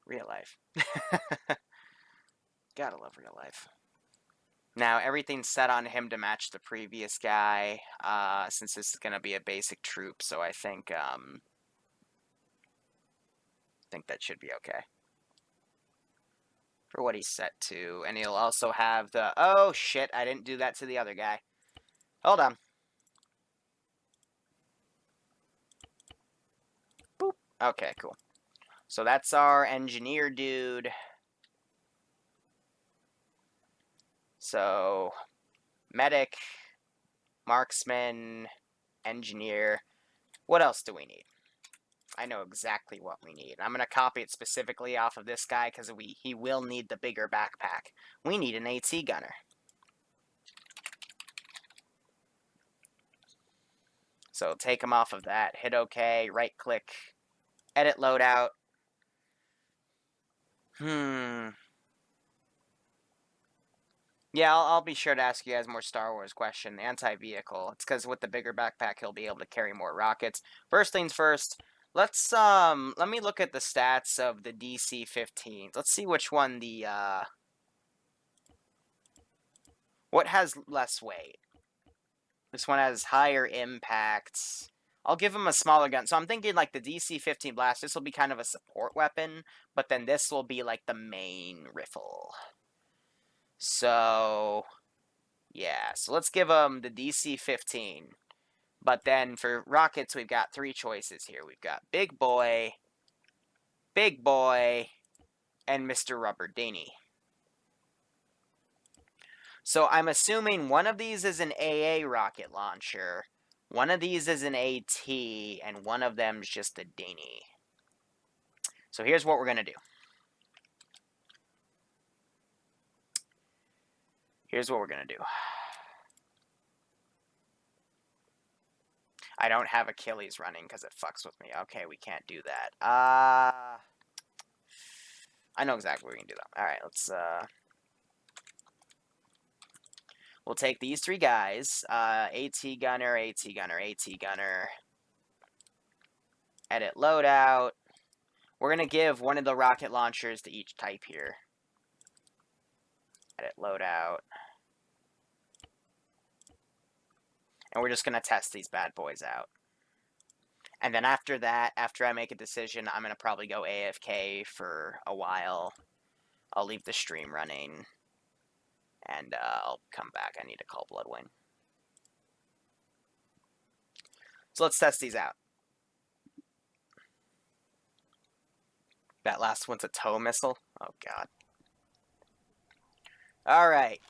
S1: Real life. Gotta love real life. Now, everything's set on him to match the previous guy, since this is going to be a basic troop, so I think that should be okay. For what he's set to, and he'll also have the... Oh, shit, I didn't do that to the other guy. Hold on. Boop. Okay, cool. So that's our engineer dude. So, medic, marksman, engineer. What else do we need? I know exactly what we need. I'm going to copy it specifically off of this guy because he will need the bigger backpack. We need an AT gunner. So take him off of that. Hit OK. Right click. Edit loadout. Yeah, I'll be sure to ask you guys more Star Wars question. Anti-vehicle. It's because with the bigger backpack, he'll be able to carry more rockets. First things first. Let me look at the stats of the DC-15s. Let's see which one what has less weight. This one has higher impacts. I'll give him a smaller gun. So I'm thinking like the DC-15 Blast, this will be kind of a support weapon, but then this will be like the main rifle. So, yeah. So let's give him the DC-15. But then for rockets, we've got three choices here. We've got Big Boy, and Mr. Rubber Dini. So I'm assuming one of these is an AA rocket launcher, one of these is an AT, and one of them's just a Dini. So here's what we're going to do. I don't have Achilles running because it fucks with me. Okay, we can't do that. I know exactly what we can do though. Alright, let's we'll take these three guys. AT gunner, AT gunner, AT gunner. Edit loadout. We're going to give one of the rocket launchers to each type here. Edit loadout. And we're just going to test these bad boys out. And then after that, after I make a decision, I'm going to probably go AFK for a while. I'll leave the stream running. And I'll come back. I need to call Bloodwing. So let's test these out. That last one's a tow missile. Oh, God. Alright.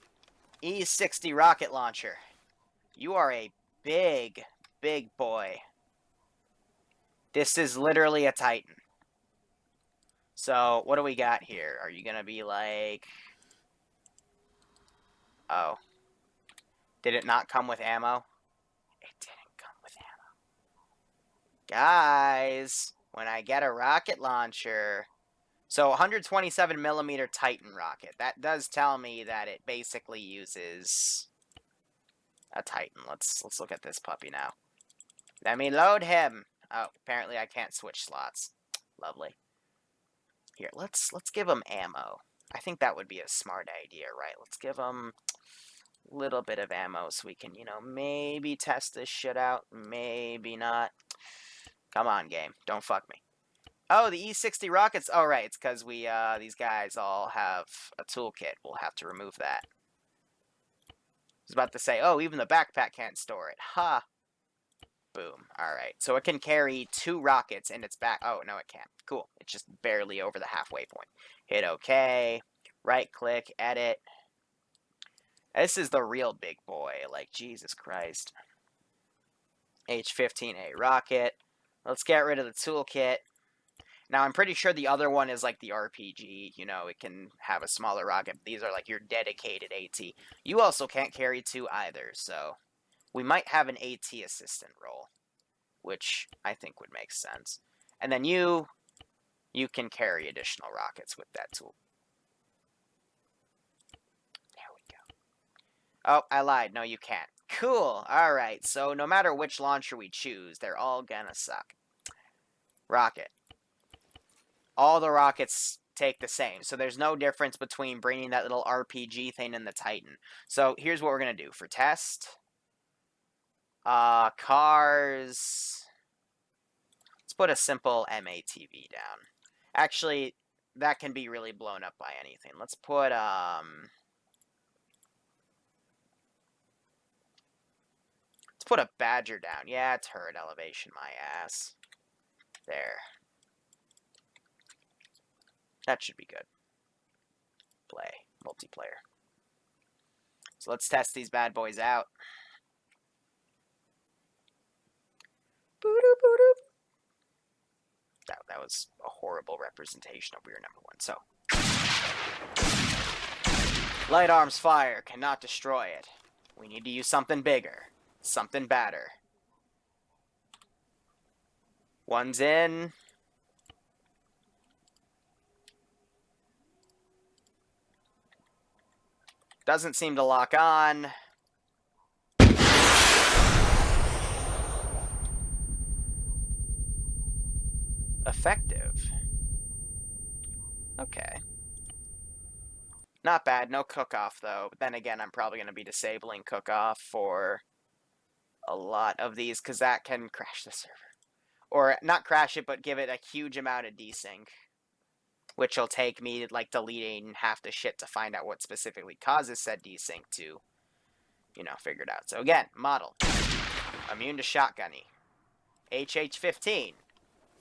S1: E60 rocket launcher. You are a big, big boy. This is literally a Titan. So, what do we got here? Are you going to be like... Oh. Did it not come with ammo? It didn't come with ammo. Guys, when I get a rocket launcher... So, 127 millimeter Titan rocket. That does tell me that it basically uses a Titan. Let's look at this puppy now. Let me load him. Oh, apparently I can't switch slots. Lovely. Here, let's give him ammo. I think that would be a smart idea, right? Let's give him a little bit of ammo so we can, you know, maybe test this shit out. Maybe not. Come on, game. Don't fuck me. Oh, the E60 rockets. Oh, right. It's because these guys all have a toolkit. We'll have to remove that. I was about to say, oh, even the backpack can't store it. Ha! Boom. All right. So it can carry 2 rockets in its back. Oh, no, it can't. Cool. It's just barely over the halfway point. Hit OK. Right-click. Edit. This is the real big boy. Like, Jesus Christ. H-15A rocket. Let's get rid of the toolkit. Now, I'm pretty sure the other one is like the RPG. You know, it can have a smaller rocket. These are like your dedicated AT. You also can't carry 2 either, so we might have an AT assistant role, which I think would make sense. And then you can carry additional rockets with that tool. There we go. Oh, I lied. No, you can't. Cool. All right. So no matter which launcher we choose, they're all gonna suck. Rocket. All the rockets take the same. So there's no difference between bringing that little RPG thing and the Titan. So here's what we're gonna do for test. Cars. Let's put a simple MATV down. Actually, that can be really blown up by anything. Let's put let's put a Badger down. Yeah, turret elevation, my ass. There. That should be good. Play. Multiplayer. So let's test these bad boys out. That was a horrible representation of your number 1. So, light arms fire cannot destroy it. We need to use something bigger. Something badder. One's in. Doesn't seem to lock on. Effective. Okay. Not bad. No cook-off, though. But then again, I'm probably going to be disabling cook-off for a lot of these, because that can crash the server. Or, not crash it, but give it a huge amount of desync. Which will take me, like, deleting half the shit to find out what specifically causes said desync to, you know, figure it out. So again, model. Immune to shotgunny. HH-15.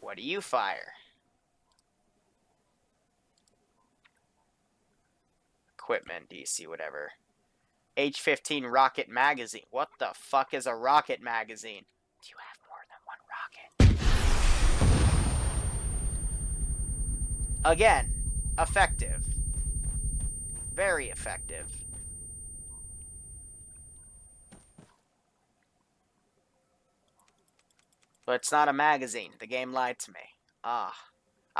S1: What do you fire? Equipment, DC, whatever. H-15 rocket magazine. What the fuck is a rocket magazine? Do you have more than 1 rocket? Again, effective. Very effective. But it's not a magazine. The game lied to me. I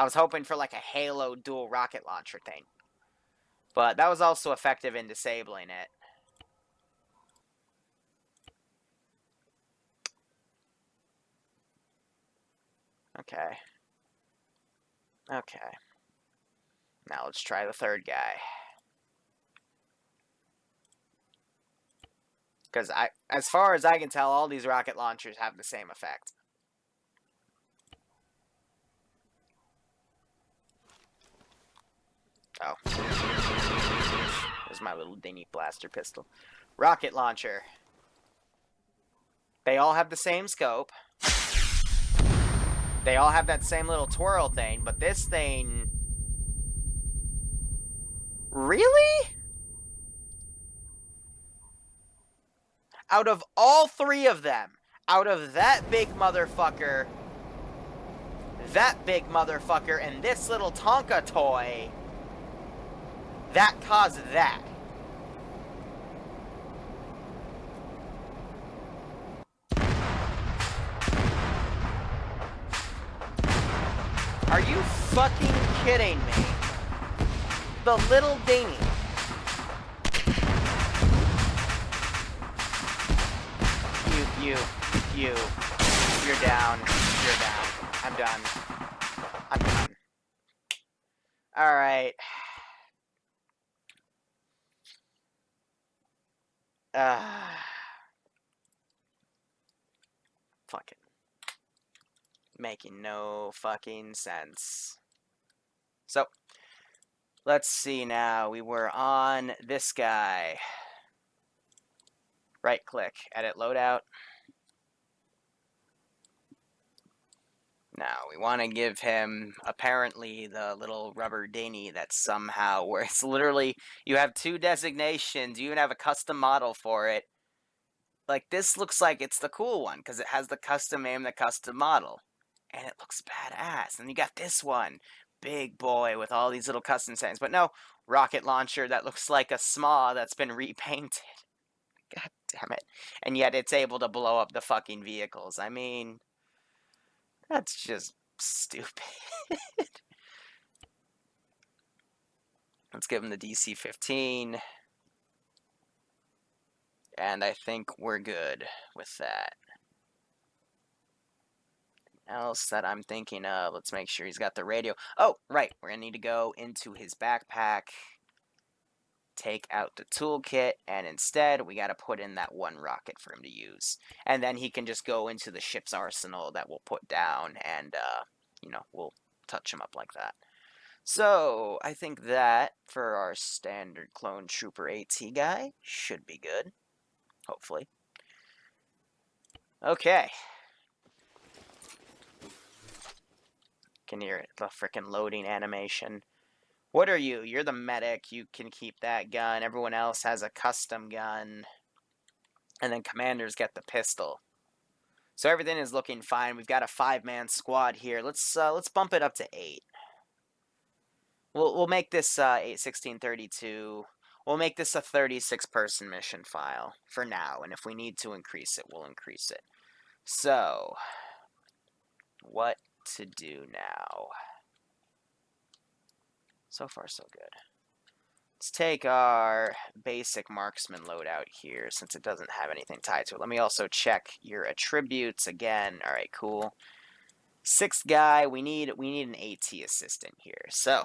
S1: was hoping for like a Halo dual rocket launcher thing. But that was also effective in disabling it. Okay. Okay. Now let's try the third guy. Because as far as I can tell, all these rocket launchers have the same effect. Oh. There's my little dingy blaster pistol. Rocket launcher. They all have the same scope. They all have that same little twirl thing, but this thing... Really? Out of all 3 of them, out of that big motherfucker, and this little Tonka toy, that caused that. Are you fucking kidding me? The little dingy. You're down. You're down. I'm done. I'm done. Alright. Fucking. Making no fucking sense. So, let's see now. We were on this guy. Right click, edit loadout. Now, we want to give him, apparently, the little rubber dinghy that somehow, where it's literally, you have 2 designations, you even have a custom model for it. Like, this looks like it's the cool one, because it has the custom name, the custom model. And it looks badass. And you got this one, big boy, with all these little custom settings. But no, rocket launcher that looks like a SMAW that's been repainted. God damn it. And yet it's able to blow up the fucking vehicles. I mean... that's just stupid. Let's give him the DC-15. And I think we're good with that. Else that I'm thinking of, let's make sure he's got the radio. Oh, right. We're going to need to go into his backpack, take out the toolkit, and instead we got to put in that 1 rocket for him to use. And then he can just go into the ship's arsenal that we'll put down, and, you know, we'll touch him up like that. So, I think that, for our standard clone trooper AT guy, should be good. Hopefully. Okay. Can hear it, the frickin' loading animation. What are you? You're the medic. You can keep that gun. Everyone else has a custom gun. And then commanders get the pistol. So everything is looking fine. We've got a 5-man squad here. Let's bump it up to 8. We'll make this 8/16/32. We'll make this a 36-person mission file for now. And if we need to increase it, we'll increase it. So, what to do now? So far, so good. Let's take our basic marksman loadout here, since it doesn't have anything tied to it. Let me also check your attributes again. All right, cool. 6th guy, we need an AT assistant here. So,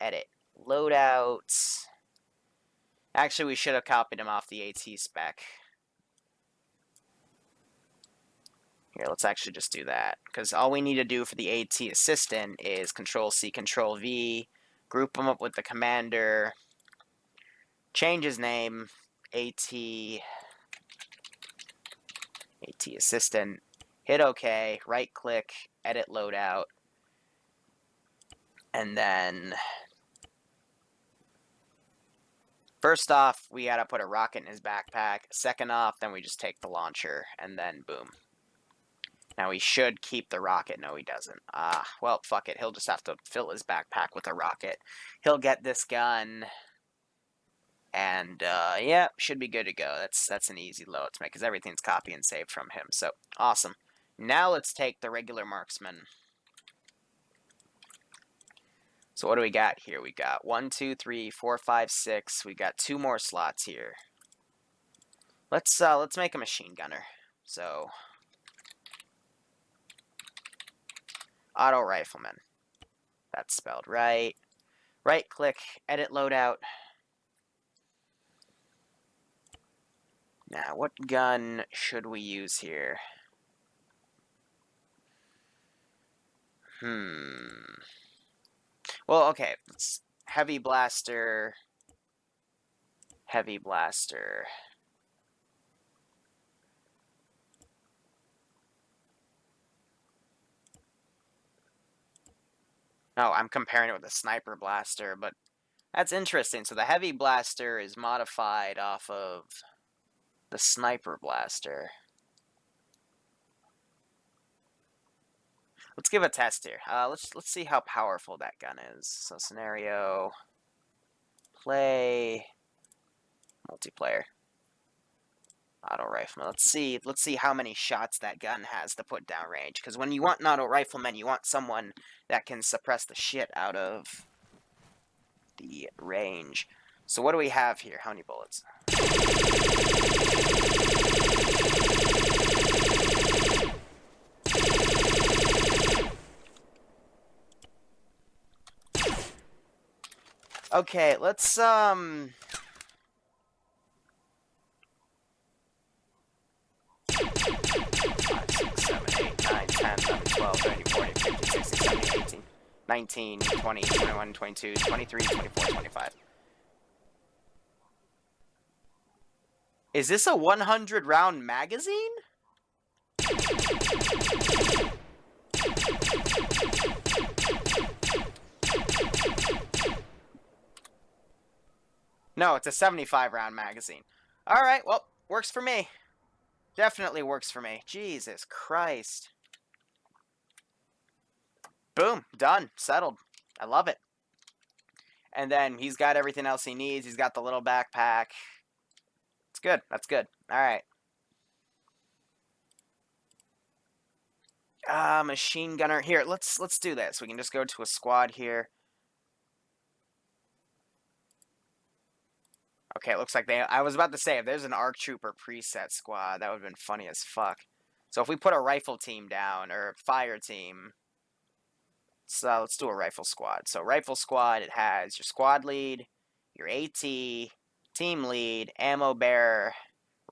S1: edit loadouts. Actually, we should have copied him off the AT spec. Here, let's actually just do that, because all we need to do for the AT assistant is Control-C, Control-V, group him up with the commander, change his name, AT assistant, hit OK, right-click, edit loadout, and then... first off, we gotta put a rocket in his backpack. Second off, then we just take the launcher, and then boom. Now, he should keep the rocket. No, he doesn't. Well, fuck it. He'll just have to fill his backpack with a rocket. He'll get this gun. And, yeah, should be good to go. That's an easy load to make, because everything's copy and saved from him. So, awesome. Now, let's take the regular marksman. So, what do we got here? We got 1, 2, 3, 4, 5, 6. We got 2 more slots here. Let's make a machine gunner. So... auto rifleman. That's spelled right. Right click, edit loadout. Now, what gun should we use here? Well, okay. Let's heavy blaster. Heavy blaster. Oh, I'm comparing it with a sniper blaster, but that's interesting. So the heavy blaster is modified off of the sniper blaster. Let's give a test here. Let's see how powerful that gun is. So scenario, play, multiplayer, auto rifleman. Let's see how many shots that gun has to put down range. Because when you want an auto rifleman, you want someone that can suppress the shit out of the range. So what do we have here? How many bullets? Okay, let's 5, 6, 7, 8, 9, 10, 11, 12, 13, 14, 15, 16, 17, 18, 19, 20, 21, 22, 23, 24, 25. Is this a 100-round magazine? No, it's a 75 round magazine. All right, well, works for me. Definitely works for me. Jesus Christ. Boom, done, settled. I love it. And then he's got everything else he needs. He's got the little backpack. It's good. That's good. All right. Machine gunner. Here, let's do this. We can just go to a squad here. Okay, it looks like they... I was about to say, if there's an ARC Trooper preset squad, that would have been funny as fuck. So if we put a rifle team down, or fire team... So let's do a rifle squad. So rifle squad, it has your squad lead, your AT, team lead, ammo bearer,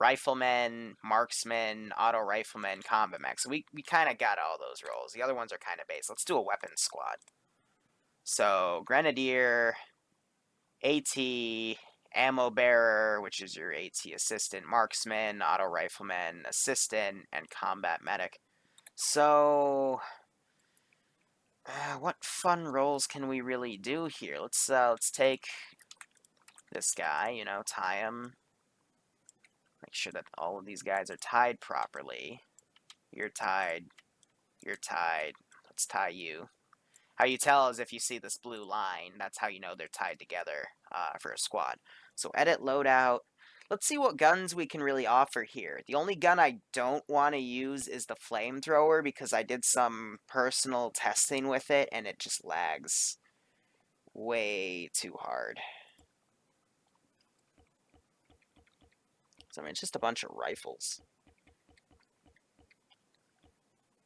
S1: rifleman, marksman, auto rifleman, combat mech. So we kind of got all those roles. The other ones are kind of base. Let's do a weapons squad. So grenadier, AT, ammo bearer, which is your AT assistant, marksman, auto rifleman, assistant, and combat medic. So, what fun roles can we really do here? Let's take this guy, you know, tie him. Make sure that all of these guys are tied properly. You're tied. You're tied. Let's tie you. How you tell is if you see this blue line, that's how you know they're tied together for a squad. So edit loadout. Let's see what guns we can really offer here. The only gun I don't want to use is the flamethrower because I did some personal testing with it and it just lags way too hard. So I mean, it's just a bunch of rifles.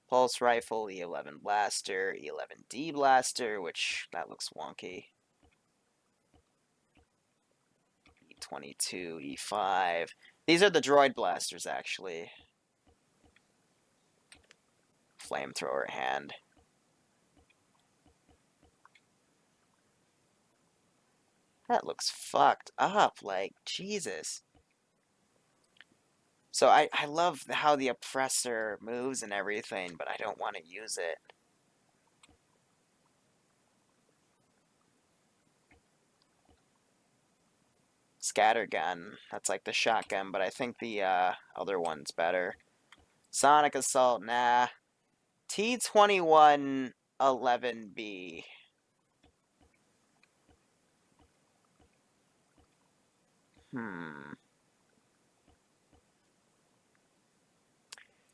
S1: Pulse rifle, E11 blaster, E11D blaster, which that looks wonky. E22, E5. These are the droid blasters, actually. Flamethrower hand. That looks fucked up, like, Jesus. So I love how the oppressor moves and everything, but I don't want to use it. Scattergun. That's like the shotgun, but I think the other one's better. Sonic Assault, nah. T21 11B.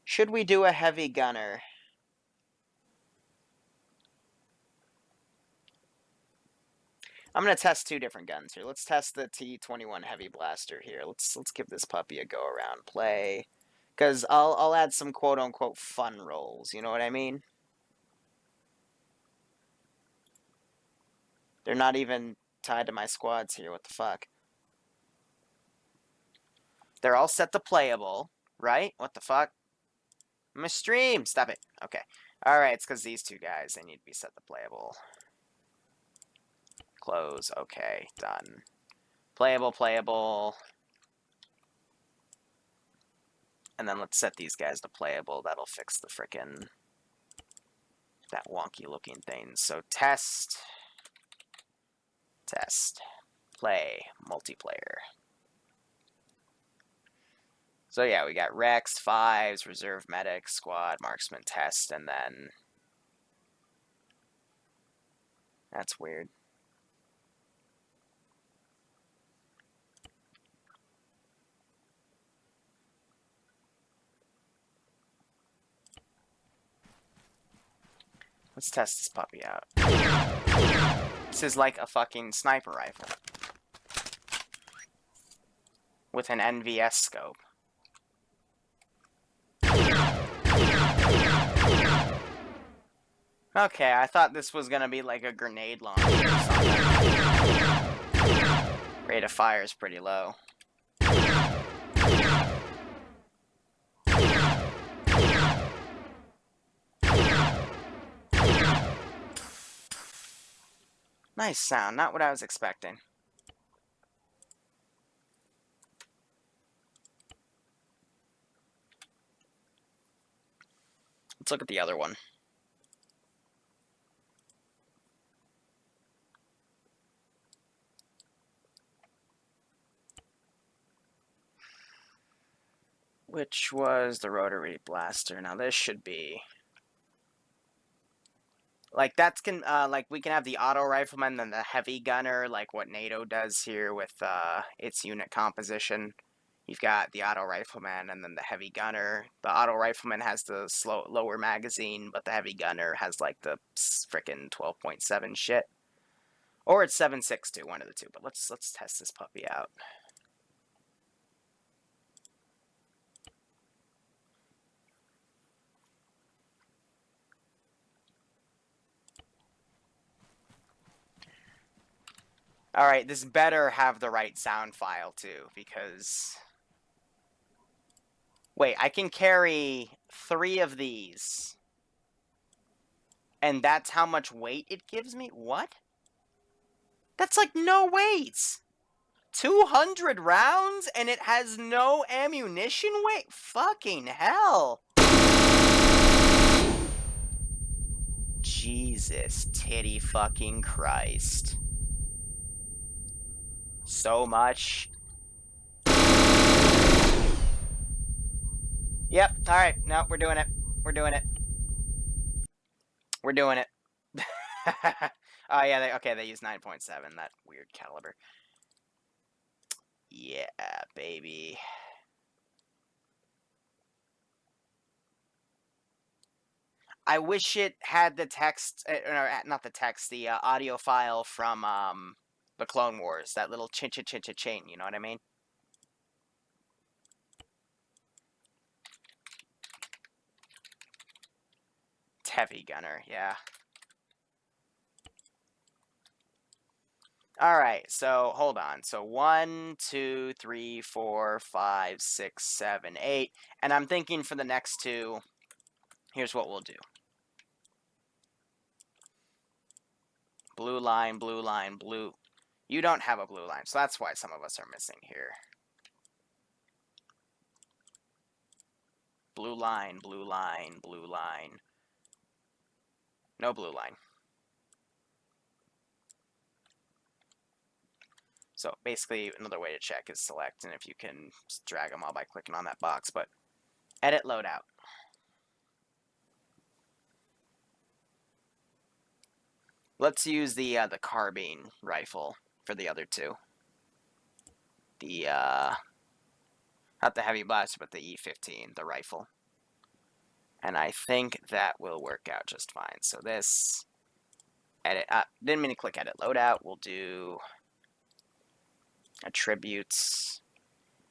S1: Should we do a heavy gunner? I'm gonna test two different guns here. Let's test the T21 heavy blaster here. Let's give this puppy a go around play, because I'll add some quote unquote fun rolls. You know what I mean? They're not even tied to my squads here. What the fuck? They're all set to playable, right? What the fuck? I'm a stream. Stop it. Okay. All right. It's because these two guys, they need to be set to playable. Close. Okay. Done. Playable, playable. And then let's set these guys to playable. That'll fix the frickin' that wonky looking thing. So test. Test. Play. Multiplayer. So yeah, we got Rex, Fives, Reserve Medic, Squad, Marksman, Test, and then... That's weird. Let's test this puppy out. This is like a fucking sniper rifle. With an NVS scope. Okay, I thought this was gonna be like a grenade launcher or something. Rate of fire is pretty low. Nice sound, not what I was expecting. Let's look at the other one. Which was the rotary blaster. Now this should be... Like, like, we can have the auto rifleman and the heavy gunner, like what NATO does here with its unit composition. You've got the auto rifleman and then the heavy gunner. The auto rifleman has the lower magazine, but the heavy gunner has, like, the frickin' 12.7 shit. Or it's 7.62, one of the two. But let's test this puppy out. Alright, this better have the right sound file, too, because... Wait, I can carry 3 of these. And that's how much weight it gives me? What? That's like no weight! 200 rounds, and it has no ammunition weight? Fucking hell! Jesus titty fucking Christ. So much. Yep, alright, no, we're doing it. We're doing it. We're doing it. Oh yeah, okay, they use 9.7, that weird caliber. Yeah, baby. I wish it had the text, not the text, the audio file from the Clone Wars, that little chin, you know what I mean? Heavy gunner, yeah. Alright, so hold on. So 1, 2, 3, 4, 5, 6, 7, 8. And I'm thinking for the next 2, here's what we'll do. Blue line, blue line, blue. You don't have a blue line, so that's why some of us are missing here. Blue line, blue line, blue line. No blue line. So basically, another way to check is select, and if you can drag them all by clicking on that box, but edit loadout. Let's use the carbine rifle for the other 2. The, not the heavy blaster, but the E15, the rifle. And I think that will work out just fine. So this, edit, didn't mean to click edit loadout. We'll do attributes,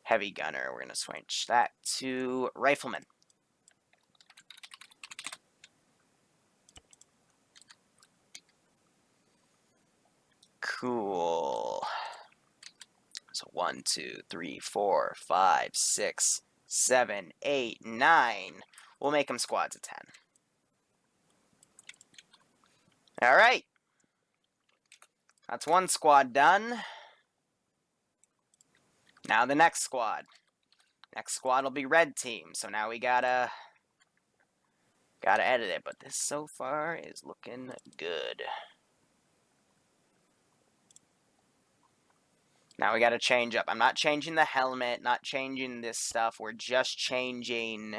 S1: heavy gunner. We're going to switch that to rifleman. Cool. So 1, 2, 3, 4, 5, 6, 7, 8, 9. We'll make them squads of 10. Alright. That's one squad done. Now the next squad. Next squad will be red team. So now we gotta edit it. But this so far is looking good. Now we gotta change up. I'm not changing the helmet, not changing this stuff. We're just changing...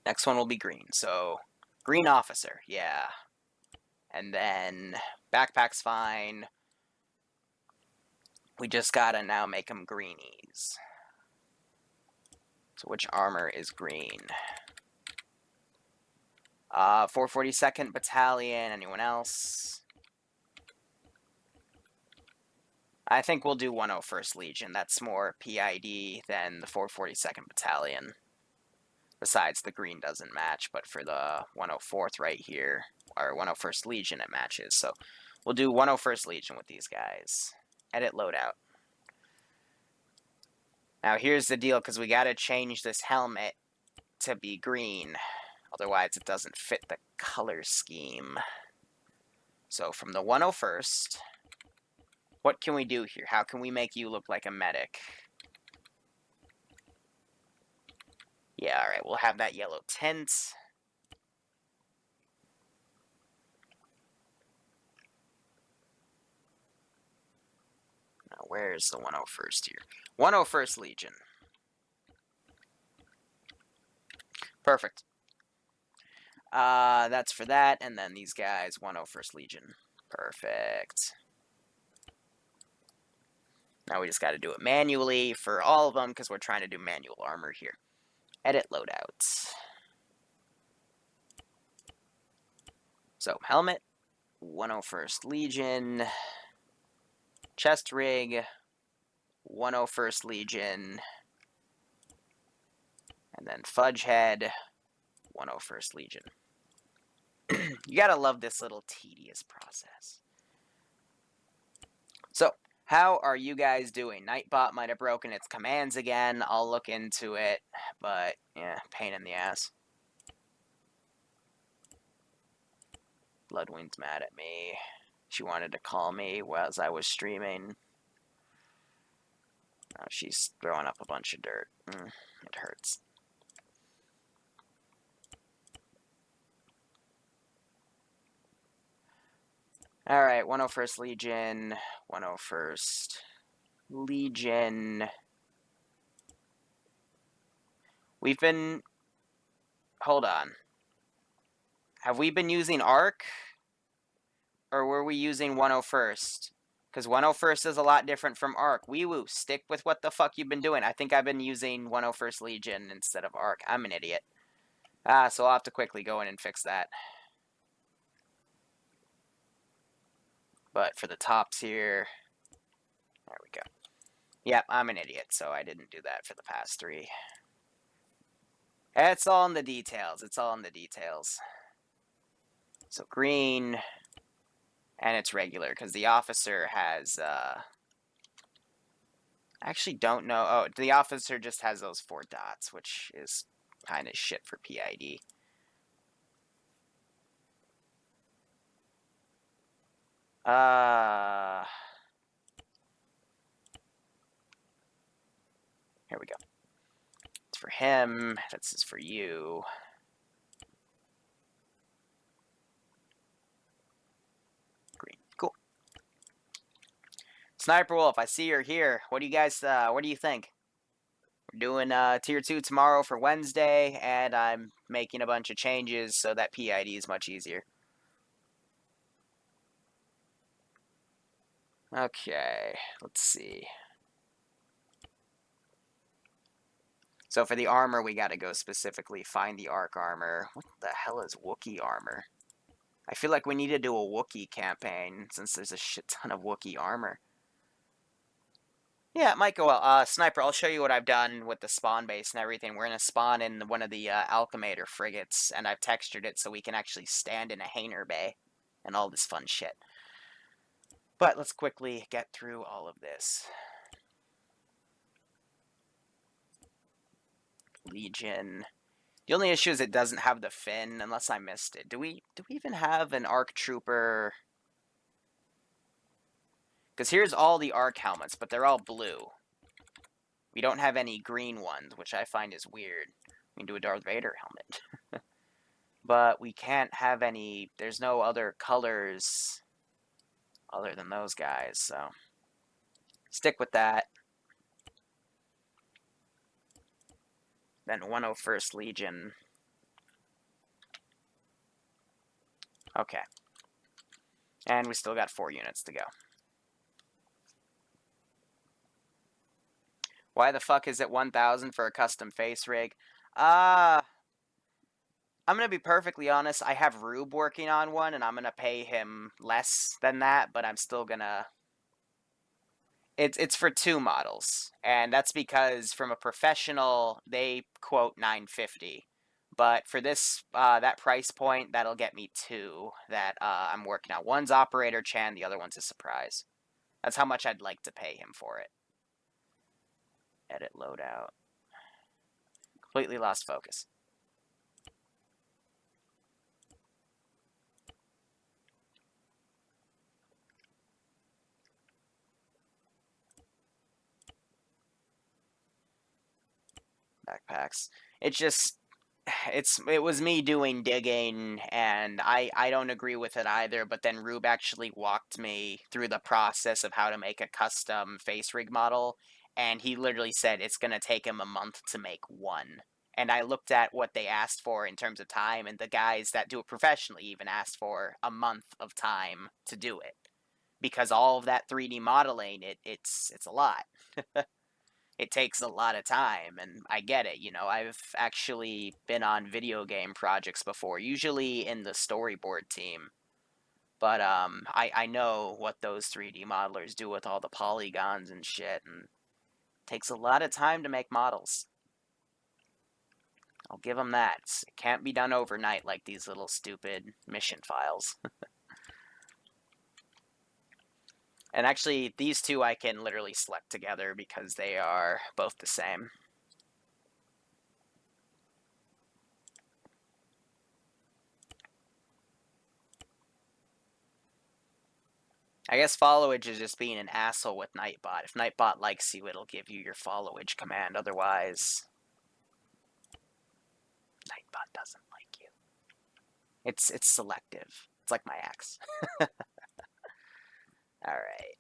S1: Next one will be green. So, green officer, yeah. And then, backpack's fine. We just gotta now make them greenies. So which armor is green? 442nd Battalion, anyone else? I think we'll do 101st Legion. That's more PID than the 442nd Battalion. Besides, the green doesn't match, but for the 104th right here, or 101st Legion, it matches. So we'll do 101st Legion with these guys. Edit loadout. Now here's the deal, because we got to change this helmet to be green. Otherwise, it doesn't fit the color scheme. So from the 101st, what can we do here? How can we make you look like a medic? Yeah, alright, we'll have that yellow tint. Now, where's the 101st here? 101st Legion. Perfect. That's for that, and then these guys, 101st Legion. Perfect. Now we just got to do it manually for all of them, because we're trying to do manual armor here. Edit loadouts. So, helmet, 101st Legion. Chest rig, 101st Legion. And then fudge head, 101st Legion. You gotta love this little tedious process. So, how are you guys doing? Nightbot might have broken its commands again. I'll look into it, but yeah, pain in the ass. Bloodwind's mad at me. She wanted to call me as I was streaming. Now she's throwing up a bunch of dirt. It hurts. Alright, 101st Legion, 101st Legion. We've been... Hold on. Have we been using Arc? Or were we using 101st? Because 101st is a lot different from Arc. Wee-woo, stick with what the fuck you've been doing. I think I've been using 101st Legion instead of Arc. I'm an idiot. So I'll have to quickly go in and fix that. But for the tops here... There we go. Yep, I'm an idiot, so I didn't do that for the past 3. It's all in the details. It's all in the details. So green, and it's regular, because the officer has, I actually don't know. Oh, the officer just has those 4 dots, which is kind of shit for PID. Here we go. It's for him. This is for you. Green. Cool. Sniper Wolf, I see you're here. What do you guys, what do you think? We're doing Tier 2 tomorrow for Wednesday, and I'm making a bunch of changes so that PID is much easier. Okay, let's see. So for the armor, we gotta go specifically find the Arc armor. What the hell is Wookiee armor? I feel like we need to do a Wookiee campaign, since there's a shit ton of Wookiee armor. Yeah, it might go well. Sniper, I'll show you what I've done with the spawn base and everything. We're gonna spawn in one of the Alchemator frigates, and I've textured it so we can actually stand in a hangar bay, and all this fun shit. But let's quickly get through all of this. Legion. The only issue is it doesn't have the fin, unless I missed it. Do we even have an Arc Trooper? Because here's all the Arc helmets, but they're all blue. We don't have any green ones, which I find is weird. We can do a Darth Vader helmet. But we can't have any... There's no other colors other than those guys, so... Stick with that. Then 101st Legion. Okay. And we still got 4 units to go. Why the fuck is it 1,000 for a custom face rig? I'm gonna be perfectly honest, I have Rube working on one, and I'm gonna pay him less than that, but I'm still gonna... It's for 2 models, and that's because from a professional, they quote $950. But for this, that price point, that'll get me 2 that I'm working on. One's Operator Chan, the other one's a surprise. That's how much I'd like to pay him for it. Edit loadout. Completely lost focus. Backpacks. It was me doing digging, and I don't agree with it either, but then Rube actually walked me through the process of how to make a custom face rig model, and he literally said it's going to take him a month to make one. And I looked at what they asked for in terms of time, and the guys that do it professionally even asked for a month of time to do it. Because all of that 3D modeling, it's a lot. It takes a lot of time, and I get it. You know, I've actually been on video game projects before, usually in the storyboard team. But I know what those 3D modelers do with all the polygons and shit, and it takes a lot of time to make models. I'll give them that. It can't be done overnight like these little stupid mission files. And actually, these two I can literally select together because they are both the same. I guess followage is just being an asshole with Nightbot. If Nightbot likes you, it'll give you your followage command. Otherwise, Nightbot doesn't like you. It's selective. It's like my axe. Alright.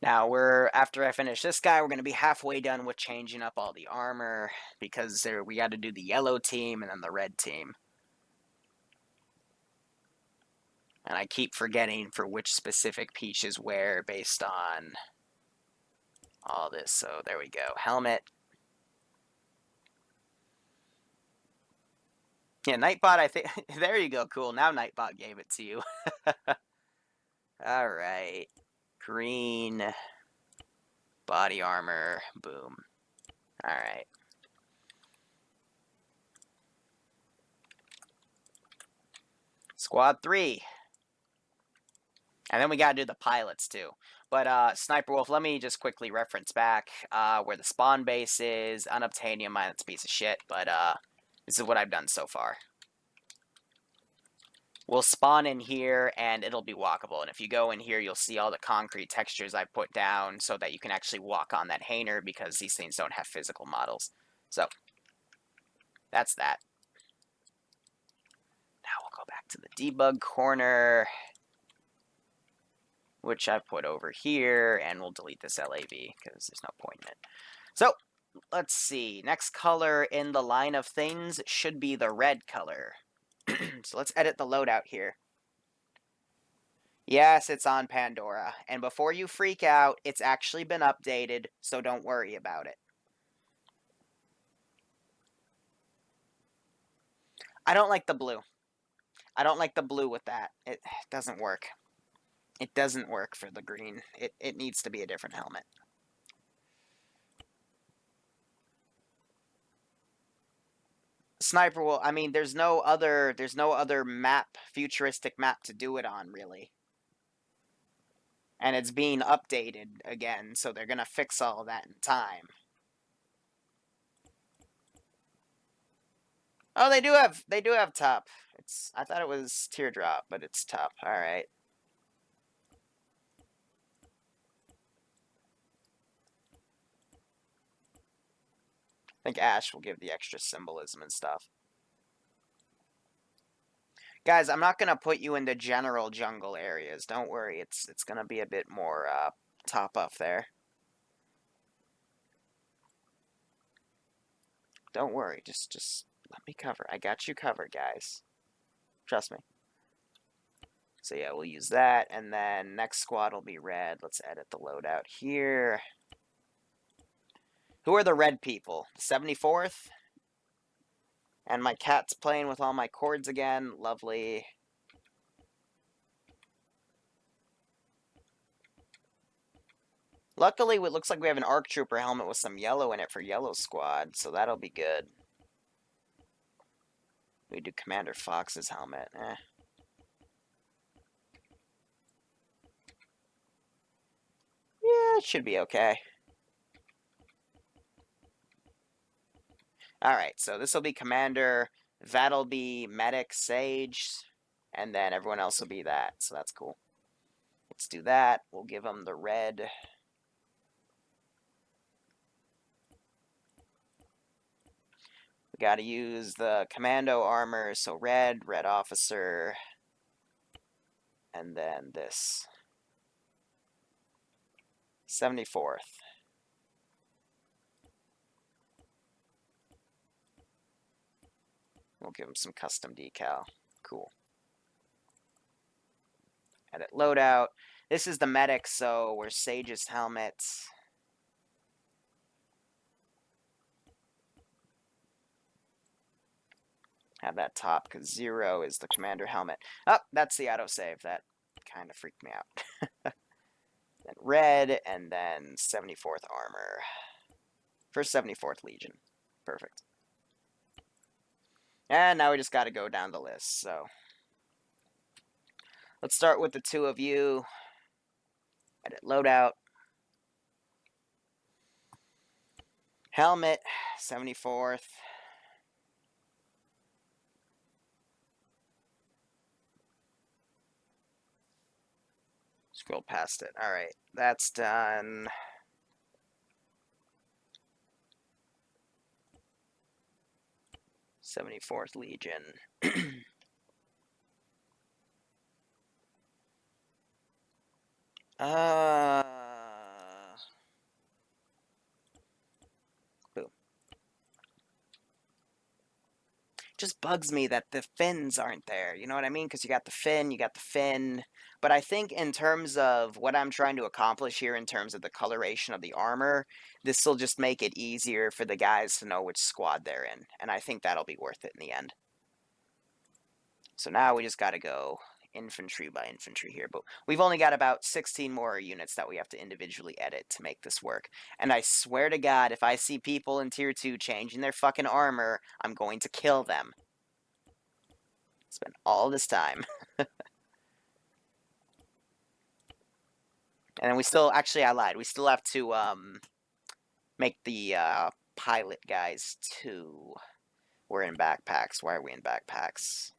S1: Now after I finish this guy, we're gonna be halfway done with changing up all the armor because we got to do the yellow team and then the red team. And I keep forgetting for which specific pieces where based on all this. So there we go. Helmet. Yeah, Nightbot, I think. There you go. Cool. Now Nightbot gave it to you. Alright. Green. Body armor. Boom. Alright. Squad 3. And then we gotta do the pilots, too. But, Sniper Wolf, let me just quickly reference back where the spawn base is. Unobtainium, that's a piece of shit, but this is what I've done so far. We'll spawn in here, and it'll be walkable. And if you go in here, you'll see all the concrete textures I put down so that you can actually walk on that hangar because these things don't have physical models. So, that's that. Now we'll go back to the debug corner, which I put over here, and we'll delete this LAV because there's no point in it. So, let's see. Next color in the line of things should be the red color. So let's edit the loadout here. Yes, it's on Pandora. And before you freak out, it's actually been updated, so don't worry about it. I don't like the blue. I don't like the blue with that. It doesn't work. It doesn't work for the green. It needs to be a different helmet. Sniper will, I mean, there's no other map, futuristic map to do it on, really. And it's being updated again, so they're gonna fix all of that in time. Oh, they do have top. I thought it was teardrop, but it's top. All right. I think Ash will give the extra symbolism and stuff. Guys, I'm not gonna put you in the general jungle areas. Don't worry, it's gonna be a bit more top up there. Don't worry, just let me cover. I got you covered, guys. Trust me. So yeah, we'll use that, and then next squad will be red. Let's edit the loadout here. Who are the red people? 74th? And my cat's playing with all my cords again. Lovely. Luckily, it looks like we have an ARC Trooper helmet with some yellow in it for Yellow Squad, so that'll be good. We do Commander Fox's helmet. Yeah, it should be okay. Alright, so this will be Commander, that'll be Medic, Sage, and then everyone else will be that, so that's cool. Let's do that. We'll give them the red. We gotta use the Commando armor, so red officer, and then this. 74th. We'll give him some custom decal. Cool. Edit loadout. This is the medic, so we're Sage's helmet. Have that top, because 0 is the commander helmet. Oh, that's the autosave. That kind of freaked me out. Then red, and then 74th armor. First 74th Legion. Perfect. And now we just got to go down the list, so... Let's start with the 2 of you. Edit loadout. Helmet, 74th. Scroll past it. Alright, that's done. '74th Legion. Boom. Just bugs me that the fins aren't there. You know what I mean? Because you got the fin. But I think in terms of what I'm trying to accomplish here, in terms of the coloration of the armor, this will just make it easier for the guys to know which squad they're in. And I think that'll be worth it in the end. So now we just got to go infantry by infantry here. But we've only got about 16 more units that we have to individually edit to make this work. And I swear to God, if I see people in Tier 2 changing their fucking armor, I'm going to kill them. Spend all this time. And then we still... Actually, I lied. We still have to make the pilot guys too. We're in backpacks. Why are we in backpacks?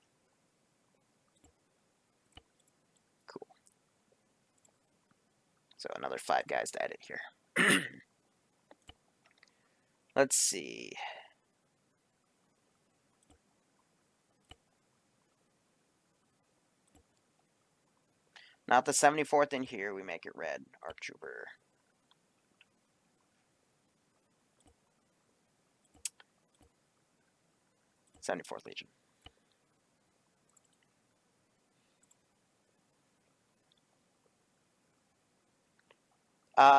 S1: Cool. So another 5 guys to edit here. Let's see. Not the 74th in here. We make it red. Arc Trooper. '74th Legion.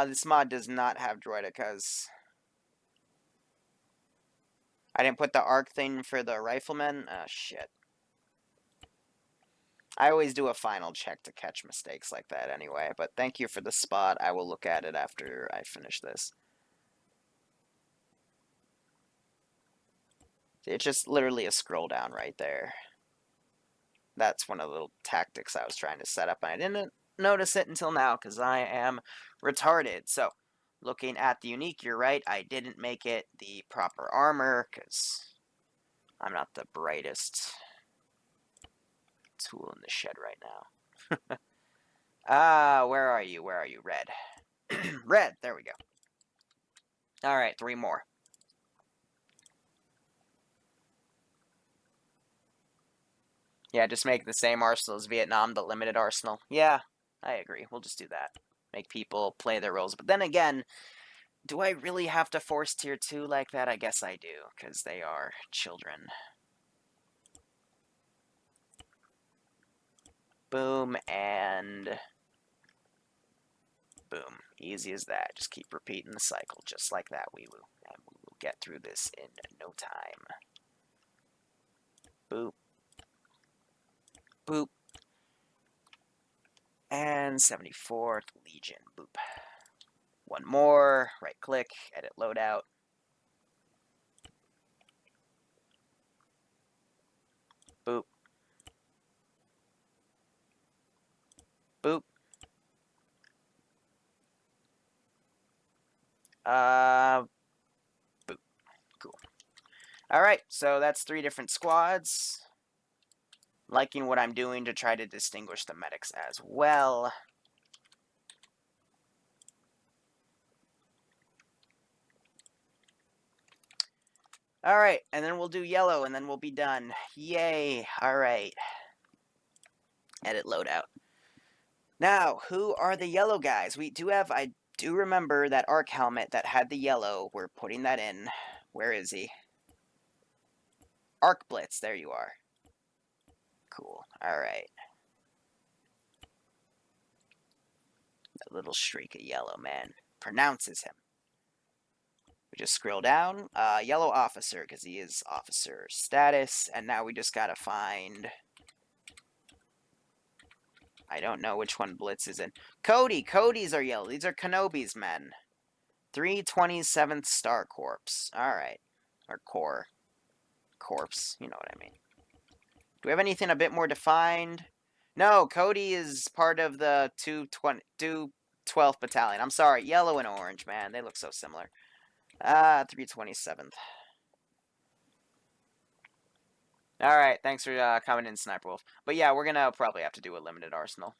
S1: This mod does not have droidicas. I didn't put the arc thing for the riflemen. Shit. I always do a final check to catch mistakes like that anyway, but thank you for the spot. I will look at it after I finish this. It's just literally a scroll down right there. That's one of the little tactics I was trying to set up, and I didn't notice it until now because I am retarded. So, looking at the unique, you're right, I didn't make it the proper armor because I'm not the brightest tool in the shed right now. Where are you? Where are you? Red. Red, there we go. Alright, 3 more. Yeah, just make the same arsenal as Vietnam, the limited arsenal. Yeah, I agree. We'll just do that. Make people play their roles. But then again, do I really have to force Tier 2 like that? I guess I do, because they are children. Boom, and... boom. Easy as that. Just keep repeating the cycle, just like that, we will. And we will get through this in no time. Boop. Boop. And 74th Legion. Boop. One more. Right click. Edit loadout. Boop. Boop. Boop. Cool. Alright, so that's 3 different squads. Liking what I'm doing to try to distinguish the medics as well. Alright, and then we'll do yellow, and then we'll be done. Yay! Alright. Edit loadout. Now, who are the yellow guys? We do have... I Do remember that arc helmet that had the yellow. We're putting that in. Where is he? Arc Blitz. There you are. Cool. Alright. That little streak of yellow, man. Pronounces him. We just scroll down. Yellow officer, because he is officer status. And now we just gotta find... I don't know which one Blitz is in. Cody! Cody's are yellow. These are Kenobi's men. 327th Star Corps. Alright. Or Corps. Corpse. You know what I mean. Do we have anything a bit more defined? No, Cody is part of the 212th Battalion. I'm sorry, yellow and orange, man. They look so similar. 327th. Alright, thanks for coming in, Sniper Wolf. But yeah, we're gonna probably have to do a limited arsenal.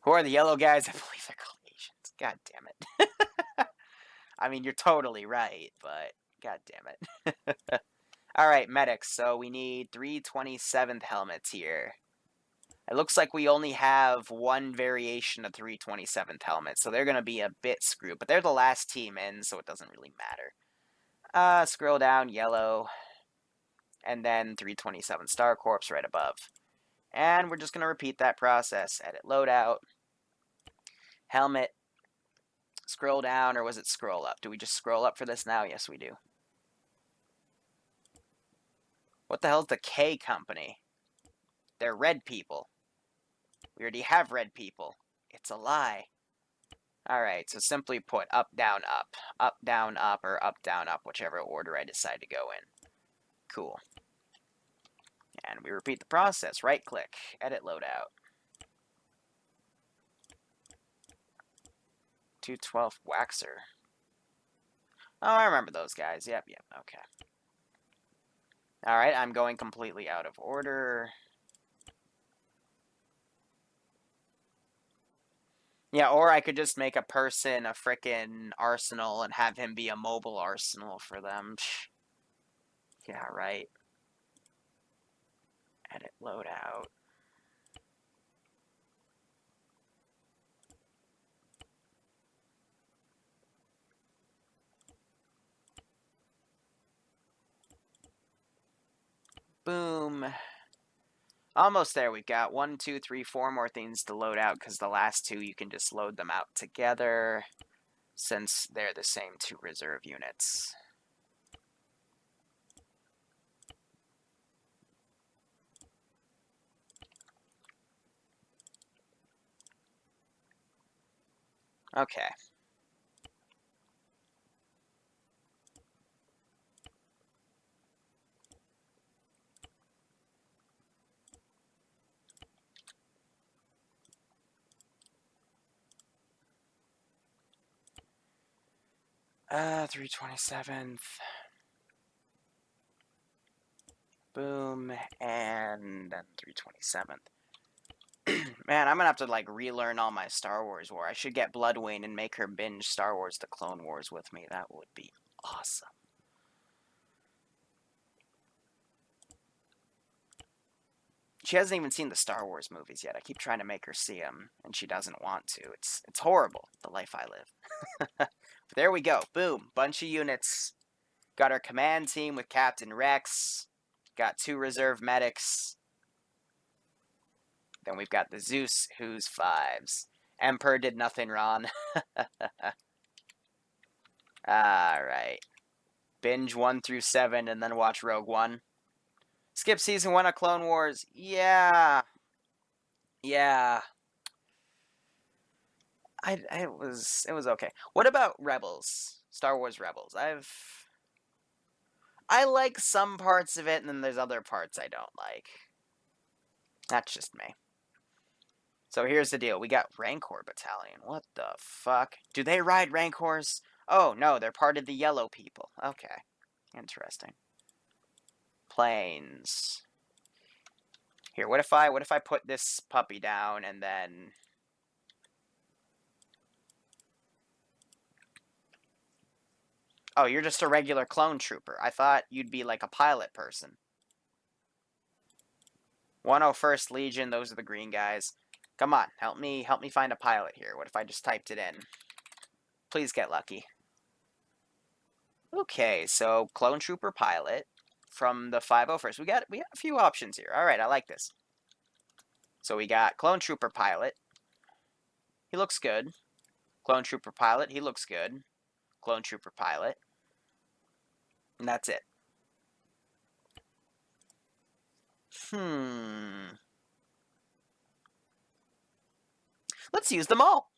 S1: Who are the yellow guys? I believe they're called Asians. God damn it. I mean, you're totally right, but god damn it. Alright, medics. So we need 327th helmets here. It looks like we only have one variation of 327th helmets, so they're going to be a bit screwed. But they're the last team in, so it doesn't really matter. Scroll down, yellow, and then 327 Star Corps right above. And we're just going to repeat that process. Edit loadout, helmet, scroll down, or was it scroll up? Do we just scroll up for this now? Yes, we do. What the hell is the K company? They're red people. We already have red people. It's a lie. Alright, so simply put, up, down, up, or up, down, up, whichever order I decide to go in. Cool. And we repeat the process. Right-click, edit loadout. 212 Waxer. Oh, I remember those guys. Yep, okay. Alright, I'm going completely out of order. Yeah, or I could just make a person a frickin' arsenal and have him be a mobile arsenal for them. Yeah, right. Edit loadout. Boom. Almost there. We've got 1, 2, 3, 4 more things to load out because the last two you can just load them out together since they're the same two reserve units. Okay. Uh, 327th. Boom, and then 327th. Man, I'm gonna have to, like, relearn all my Star Wars lore. I should get Bloodwing and make her binge Star Wars The Clone Wars with me. That would be awesome. She hasn't even seen the Star Wars movies yet. I keep trying to make her see them, and she doesn't want to. It's horrible, the life I live. But there we go. Boom. Bunch of units. Got our command team with Captain Rex. Got 2 reserve medics. Then we've got the Zeus, who's 5s. Emperor did nothing wrong. Alright. Binge 1 through 7 and then watch Rogue One. Skip season 1 of Clone Wars. Yeah. Yeah. It was okay. What about Rebels? Star Wars Rebels. I like some parts of it, and then there's other parts I don't like. That's just me. So here's the deal. We got Rancor Battalion. What the fuck? Do they ride Rancors? Oh, no, they're part of the yellow people. Okay. Interesting. Planes. Here, what if I put this puppy down and then... Oh, you're just a regular clone trooper. I thought you'd be like a pilot person. 101st Legion, those are the green guys. Come on, help me find a pilot here. What if I just typed it in? Please get lucky. Okay, so clone trooper pilot from the 501st. We got a few options here. All right, I like this. So we got clone trooper pilot. He looks good. Clone trooper pilot. He looks good. Clone trooper pilot. And that's it. Let's use them all.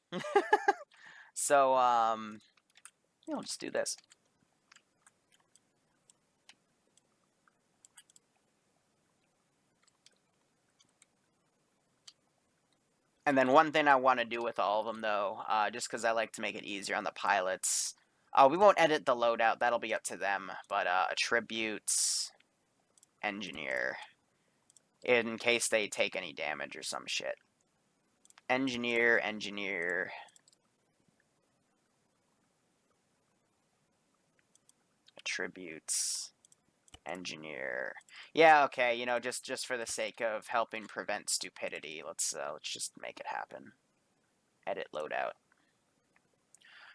S1: So, I'll just do this. And then one thing I want to do with all of them, though, just because I like to make it easier on the pilots, we won't edit the loadout. That'll be up to them. But attributes, engineer, in case they take any damage or some shit. Engineer, attributes, engineer. Yeah, okay. You know, just for the sake of helping prevent stupidity, let's just make it happen. Edit loadout.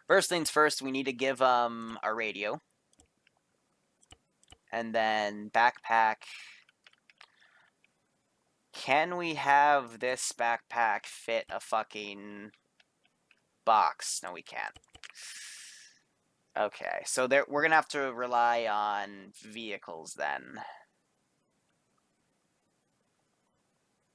S1: First things first, we need to give a radio. And then backpack. Can we have this backpack fit a fucking box? No, we can't. Okay, so we're gonna have to rely on vehicles then.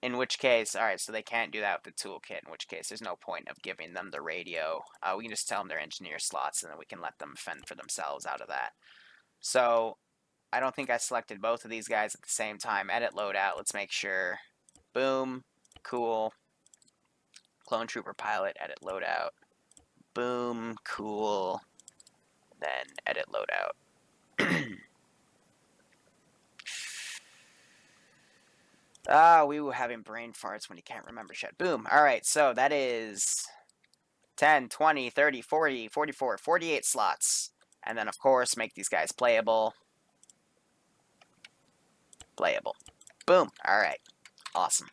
S1: In which case, alright, so they can't do that with the toolkit, in which case there's no point of giving them the radio. We can just tell them they're engineer slots, and then we can let them fend for themselves out of that. So, I don't think I selected both of these guys at the same time. Edit loadout, let's make sure. Boom, cool. Clone trooper pilot, edit loadout. Boom, cool. Then edit loadout. We were having brain farts when you can't remember shit. Boom. Alright, so that is 10, 20, 30, 40, 44, 48 slots. And then, of course, make these guys playable. Playable. Boom. Alright. Awesome.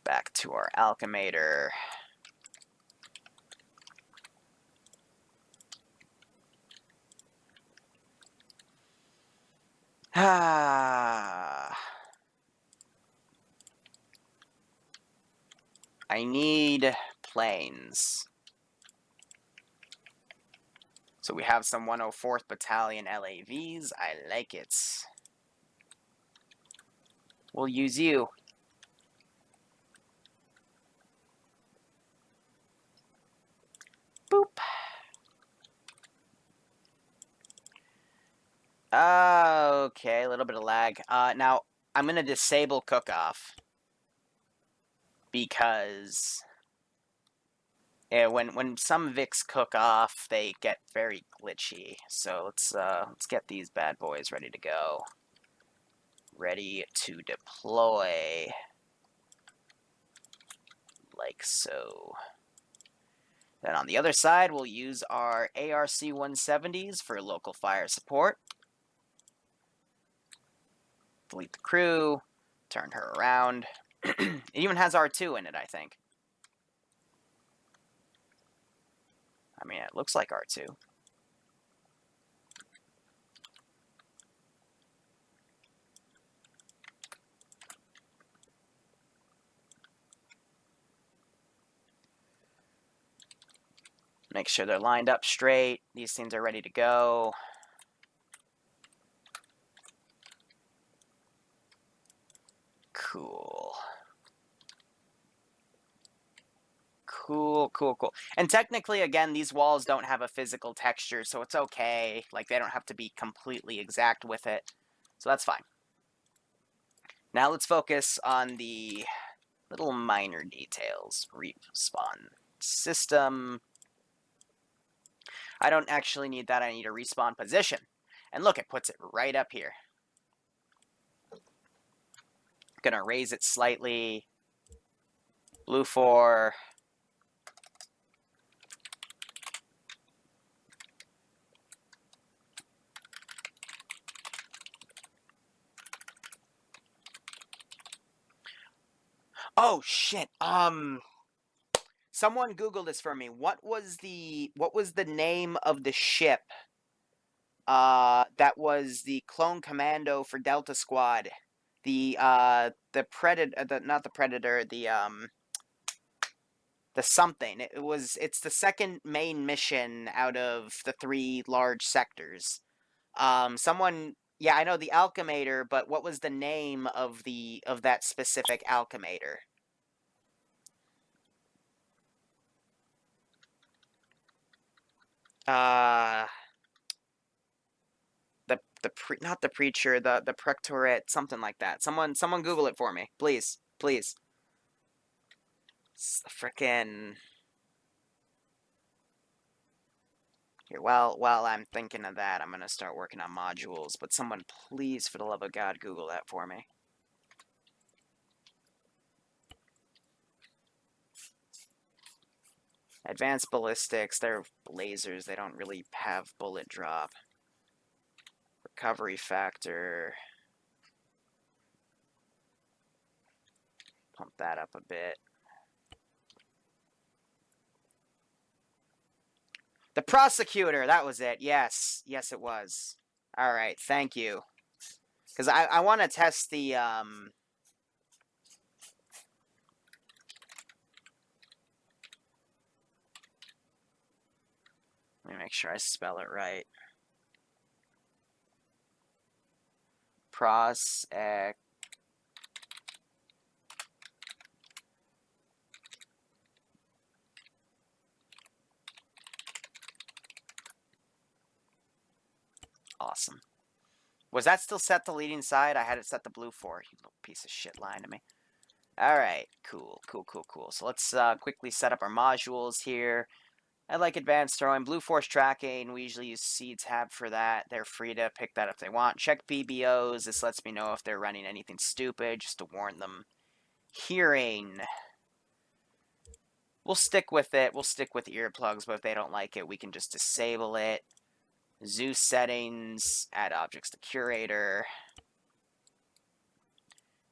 S1: Back to our alchemator. I need planes. So we have some 104th Battalion LAVs. I like it. We'll use you. Boop. Okay, a little bit of lag. Now, I'm going to disable cook-off. Because when some Vics cook off, they get very glitchy. So let's get these bad boys ready to go. Ready to deploy. Like so. Then on the other side, we'll use our ARC-170s for local fire support. Delete the crew. Turn her around. It even has R2 in it, I think. I mean, it looks like R2. Make sure they're lined up straight. These things are ready to go. Cool. Cool, cool, cool. And technically, again, these walls don't have a physical texture, so it's okay. Like, they don't have to be completely exact with it. So that's fine. Now let's focus on the little minor details. Respawn system. I don't actually need that. I need a respawn position. And look, it puts it right up here. Gonna raise it slightly. Blue 4. Oh shit. Someone Google this for me. What was the name of the ship that was the clone commando for Delta Squad? The Predator, not the Predator, the something. It's the second main mission out of the 3 large sectors. Someone, yeah, I know the Alchemator, but what was the name of that specific Alchemator? Uh, not the Preacher, the Prectorate, something like that. Someone Google it for me, please, please. It's the frickin'. Here, while I'm thinking of that, I'm gonna start working on modules. But someone, please, for the love of God, Google that for me. Advanced ballistics, they're lasers. They don't really have bullet drop. Recovery factor. Pump that up a bit. The Prosecutor, that was it. Yes. Yes, it was. All right, thank you. Because I want to test the, Let me make sure I spell it right. Prosec. Awesome. Was that still set to leading side? I had it set to blue 4. You little piece of shit lying to me. Alright, cool. So let's quickly set up our modules here. I like advanced throwing. Blue force tracking, we usually use C tab for that. They're free to pick that if they want. Check BBOs. This lets me know if they're running anything stupid, just to warn them. Hearing. We'll stick with it. We'll stick with earplugs, but if they don't like it, we can just disable it. Zeus settings, add objects to curator.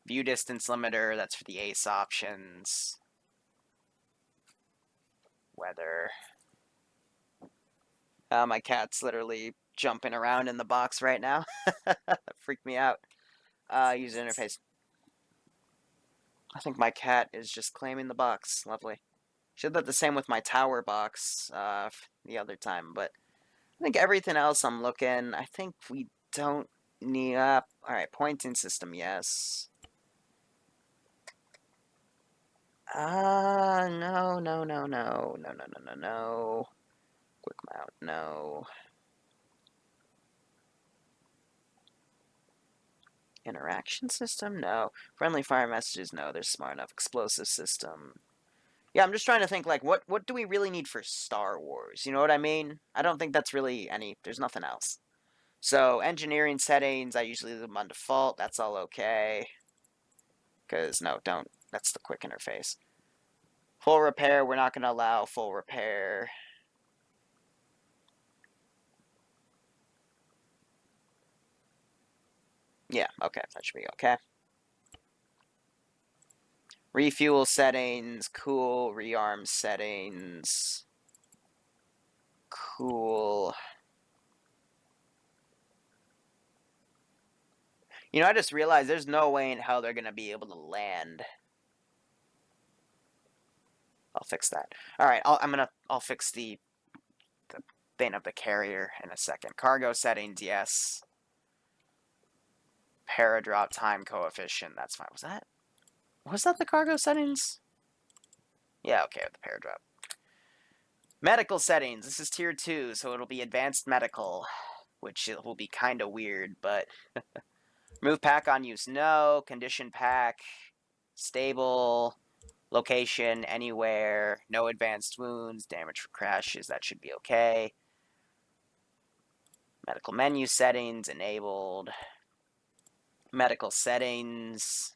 S1: View distance limiter, that's for the ace options. Weather. My cat's literally jumping around in the box right now. Freaked me out. User interface. I think my cat is just claiming the box. Lovely. She did that the same with my tower box the other time, but I think everything else I'm looking, I think we don't need up. Alright, pointing system, yes. No. Quick mount, no. Interaction system, no. Friendly fire messages, no. They're smart enough. Explosive system. Yeah, I'm just trying to think, like, what do we really need for Star Wars? You know what I mean? I don't think that's really there's nothing else. So, engineering settings, I usually leave them on default. That's all okay. Because, no, don't. That's the quick interface. Full repair, we're not going to allow full repair. Yeah, okay, that should be okay. Refuel settings, cool. Rearm settings, cool. You know, I just realized there's no way in hell they're going to be able to land. I'll fix that. All right, I'll fix the thing of the carrier in a second. Cargo settings, yes. Paradrop time coefficient, that's fine. Was that the cargo settings? Yeah, okay, with the paradrop. Medical settings. This is tier 2, so it'll be advanced medical, which will be kind of weird, but remove pack on use, no. Condition pack, stable. Location, anywhere. No advanced wounds. Damage for crashes, that should be okay. Medical menu settings, enabled. Medical settings,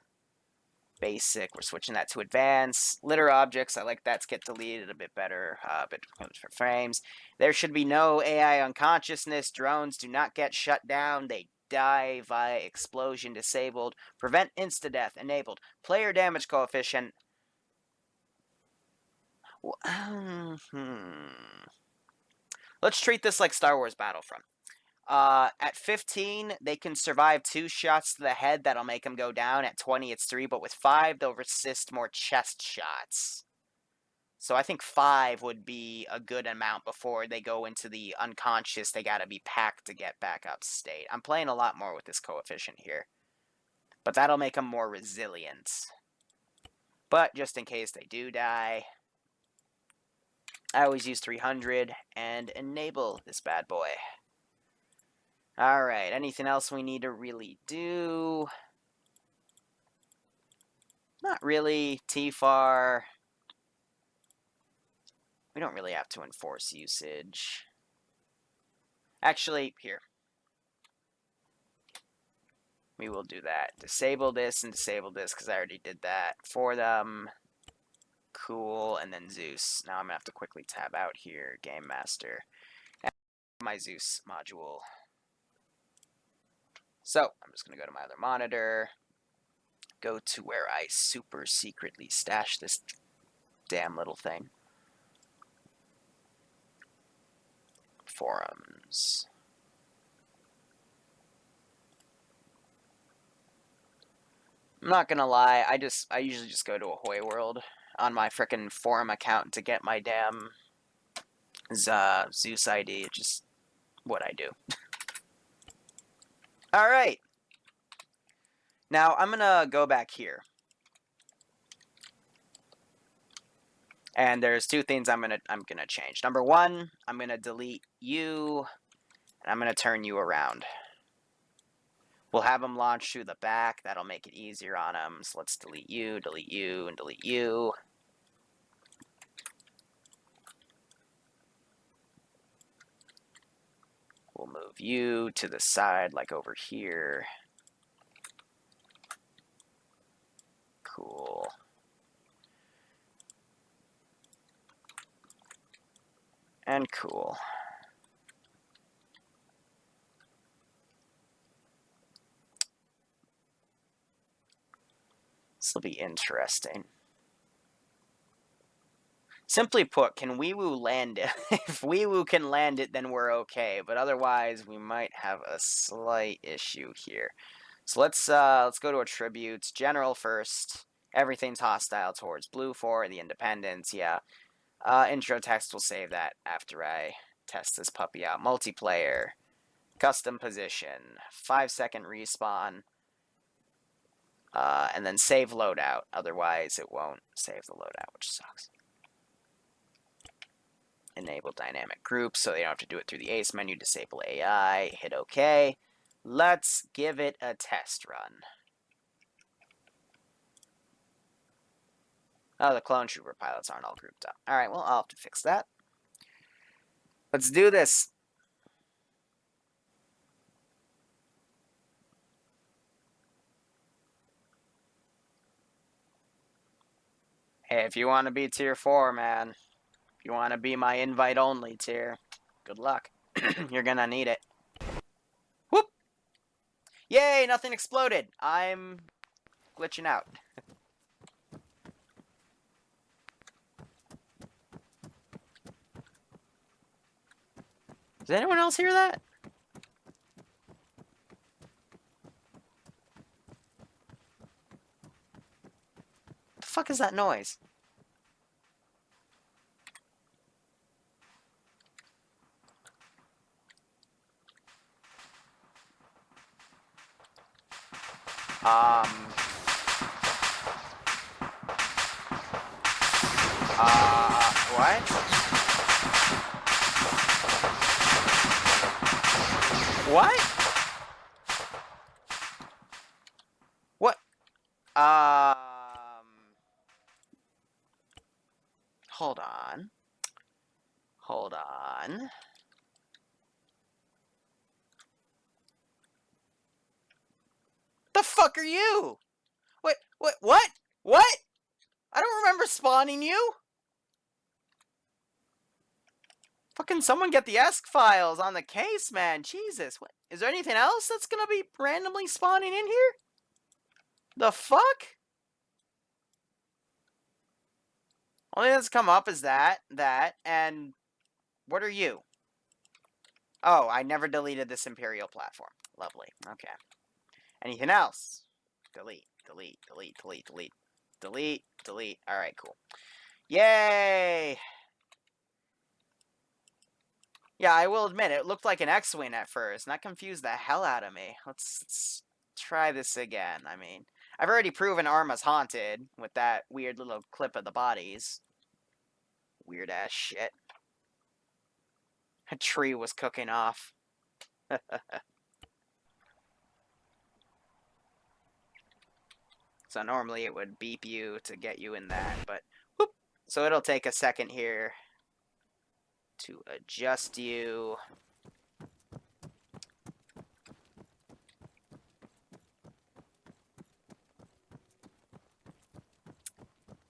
S1: basic. We're switching that to advanced. Litter objects, I like that to get deleted a bit better. A bit for frames. There should be no AI unconsciousness. Drones do not get shut down. They die via explosion, disabled. Prevent insta-death, enabled. Player damage coefficient. Let's treat this like Star Wars Battlefront. At 15, they can survive 2 shots to the head. That'll make them go down. At 20, it's 3. But with 5, they'll resist more chest shots. So I think 5 would be a good amount before they go into the unconscious. They gotta be packed to get back up state. I'm playing a lot more with this coefficient here. But that'll make them more resilient. But just in case they do die, I always use 300 and enable this bad boy. Alright, anything else we need to really do? Not really. TFAR. We don't really have to enforce usage. Actually, here. We will do that. Disable this and disable this because I already did that for them. Cool, and then Zeus. Now I'm going to have to quickly tab out here. Game Master. And my Zeus module. So, I'm just going to go to my other monitor. Go to where I super secretly stashed this damn little thing. Forums. I'm not gonna lie, I usually just go to Ahoy World on my frickin' forum account to get my damn Zeus ID. It's just what I do. Alright. Now I'm gonna go back here. And there's 2 things I'm gonna change. Number 1, I'm gonna delete you, and I'm gonna turn you around. We'll have them launch through the back. That'll make it easier on them. So let's delete you, and delete you. We'll move you to the side, like over here. Cool. And cool. This will be interesting. Simply put, can Weewoo land it? If Weewoo can land it, then we're okay. But otherwise, we might have a slight issue here. So let's go to attributes. General first. Everything's hostile towards blue for the independence. Yeah. Intro text, will save that after I test this puppy out. Multiplayer. Custom position. 5-second respawn. And then save loadout. Otherwise, it won't save the loadout, which sucks. Enable dynamic groups so they don't have to do it through the ACE menu. Disable AI. Hit OK. Let's give it a test run. Oh, the clone trooper pilots aren't all grouped up. Alright, well, I'll have to fix that. Let's do this. Hey, if you want to be tier 4, man. If you want to be my invite-only tier, good luck. You're gonna need it. Whoop! Yay, nothing exploded. I'm glitching out. Does anyone else hear that? The fuck is that noise? What? What? What? Hold on. Hold on. The fuck are you? What? What? I don't remember spawning you. Fucking someone get the ESC files on the case, man. Jesus. What? Is there anything else that's gonna be randomly spawning in here? The fuck? Only that's come up is that, and what are you? Oh, I never deleted this Imperial platform. Lovely. Okay. Anything else? Delete, delete, delete, delete, delete, delete, delete. All right, cool. Yay! Yeah, I will admit, it looked like an X-Wing at first, and that confused the hell out of me. Let's try this again. I mean, I've already proven Arma's haunted with that weird little clip of the bodies. Weird-ass shit. A tree was cooking off. So normally it would beep you to get you in that, but whoop. So it'll take a second here to adjust you.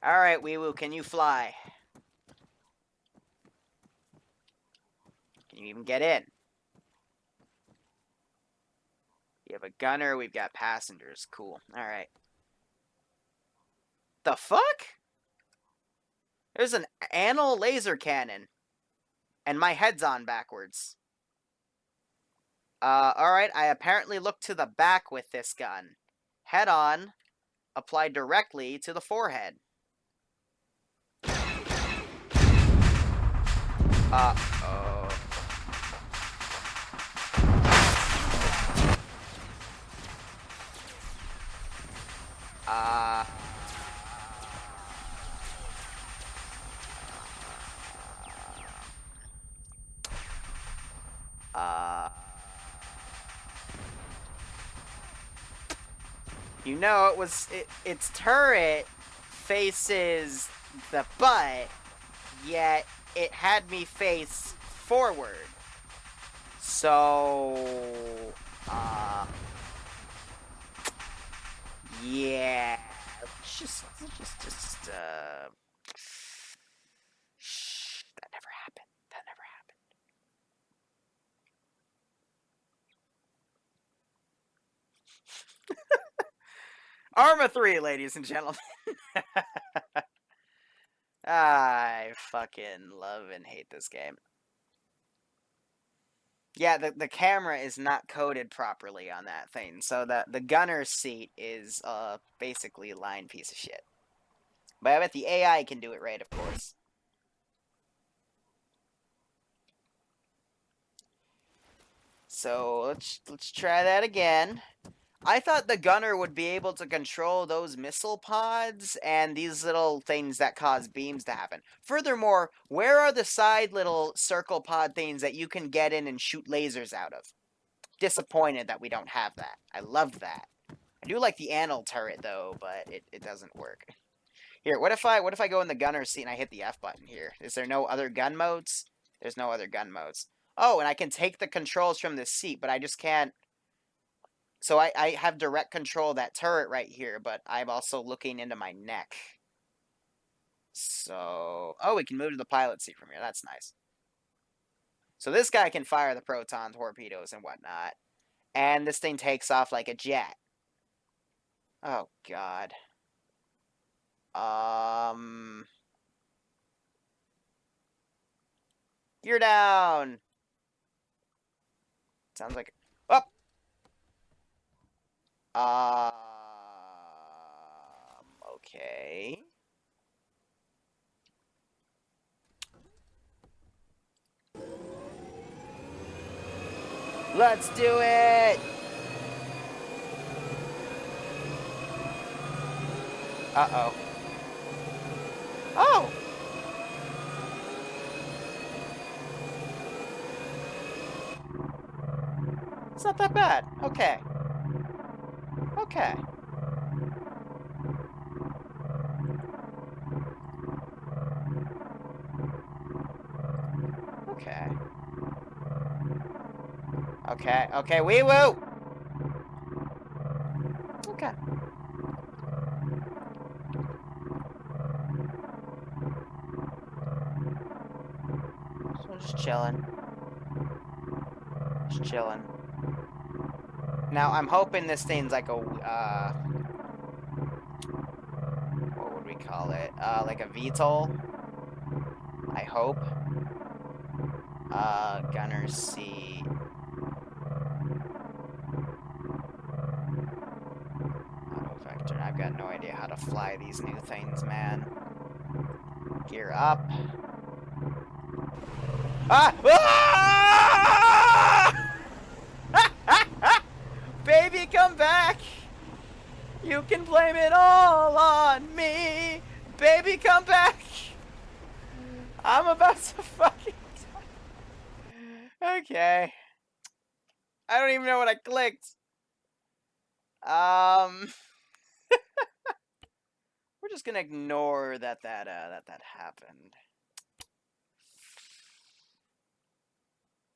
S1: Alright, Wee-Woo, can you fly? Can you even get in? We have a gunner, we've got passengers. Cool. Alright. The fuck? There's an anal laser cannon. And my head's on backwards. Alright, I apparently look to the back with this gun. Head on, applied directly to the forehead. Uh-oh. You know, its turret faces the butt, yet it had me face forward. So, yeah. Just, shh, that never happened. That never happened. Arma 3, ladies and gentlemen. I fucking love and hate this game. Yeah, the camera is not coded properly on that thing, so the gunner's seat is basically a lying piece of shit. But I bet the AI can do it right, of course. So let's try that again. I thought the gunner would be able to control those missile pods and these little things that cause beams to happen. Furthermore, where are the side little circle pod things that you can get in and shoot lasers out of? Disappointed that we don't have that. I loved that. I do like the anal turret though, but it doesn't work. Here, what if I go in the gunner seat and I hit the F button here? Is there no other gun modes? There's no other gun modes. Oh, and I can take the controls from this seat, but I just can't. So I have direct control of that turret right here, but I'm also looking into my neck. So, oh, we can move to the pilot seat from here. That's nice. So this guy can fire the proton torpedoes and whatnot. And this thing takes off like a jet. Oh, God. You're down. Sounds like... Oh! Okay. Let's do it! Uh-oh. Oh! It's not that bad. Okay. Okay. Okay. Okay. Okay. Wee-woo! Okay. So just chilling. Just chilling. Now, I'm hoping this thing's like a, what would we call it? Like a VTOL? I hope. Gunner seat. Auto vector. I've got no idea how to fly these new things, man. Gear up. Ah! Ah! Baby, come back! You can blame it all on me! Baby, come back! I'm about to fucking die. Okay. I don't even know what I clicked. We're just gonna ignore that happened.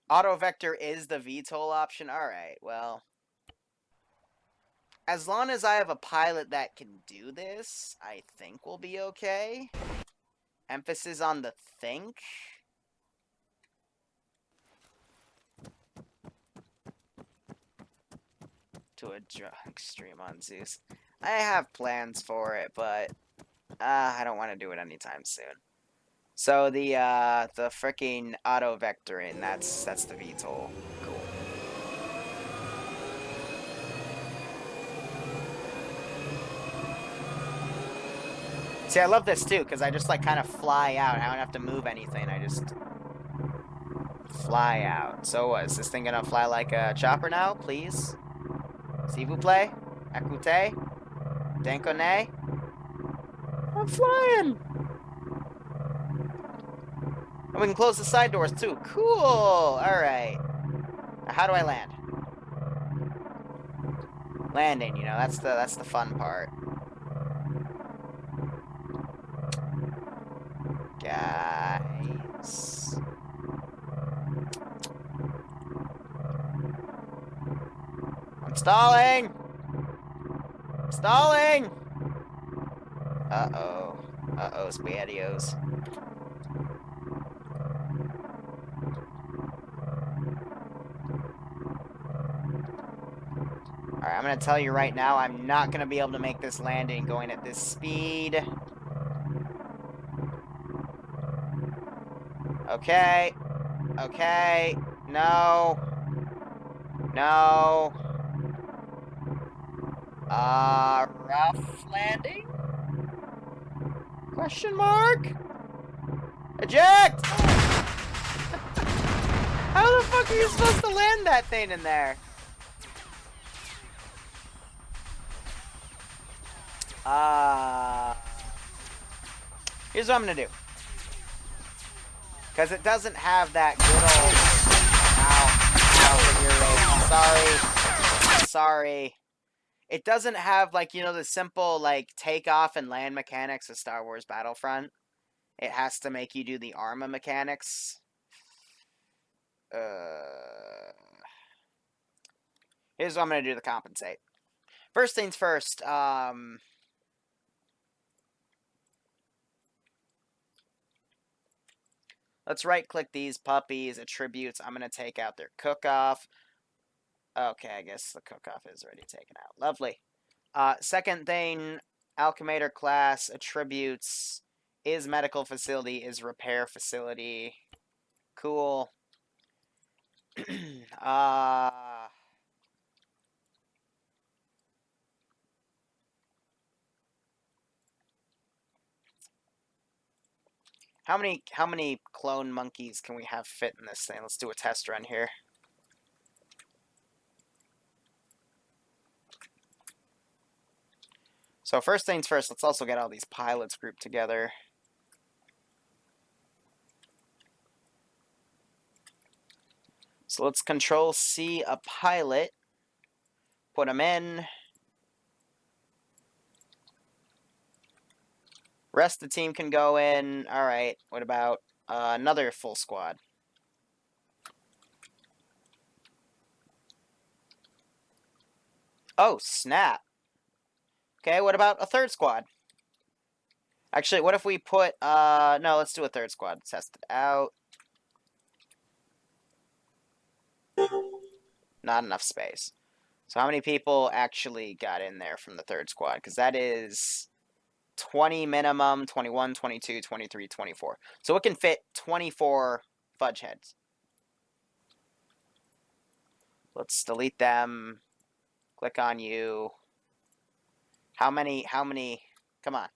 S1: Auto vector is the VTOL option. All right. Well, as long as I have a pilot that can do this, I think we'll be okay. Emphasis on the think. To a extreme on Zeus. I have plans for it, but I don't want to do it anytime soon. So the freaking auto vectoring, that's the VTOL. Cool. See, I love this too, because I just like kind of fly out. I don't have to move anything. I just fly out. So is this thing gonna fly like a chopper now, please? S'il vous plaît? Écoutez? Dankone? I'm flying! And we can close the side doors too. Cool! Alright. Now how do I land? Landing, you know, that's the fun part. Guys. I'm stalling! Stalling! Uh-oh. Uh-oh, spaghettios. Alright, I'm gonna tell you right now, I'm not gonna be able to make this landing going at this speed. Okay. Okay. No. No. Rough landing? Question mark? Eject! How the fuck are you supposed to land that thing in there? Here's what I'm gonna do. Because it doesn't have that good old... Ow. Ow, sorry. It doesn't have, like, you know, the simple, like, takeoff and land mechanics of Star Wars Battlefront. It has to make you do the Arma mechanics. Here's what I'm going to do to compensate. First things first, let's right-click these puppies, attributes. I'm going to take out their cook-off. Okay, I guess the cook-off is already taken out. Lovely. Second thing, Alchemator class, attributes, is medical facility, is repair facility. Cool. How many clone monkeys can we have fit in this thing? Let's do a test run here. So first things first, let's also get all these pilots grouped together. So let's Control C a pilot, put them in. Rest of the team can go in. All right, what about another full squad? Oh, snap. Okay, what about a third squad? Actually, what if we put, no, let's do a third squad. Test it out. Not enough space. So how many people actually got in there from the third squad? Because that is 20 minimum, 21, 22, 23, 24. So it can fit 24 fudge heads. Let's delete them. Click on you. How many, come on.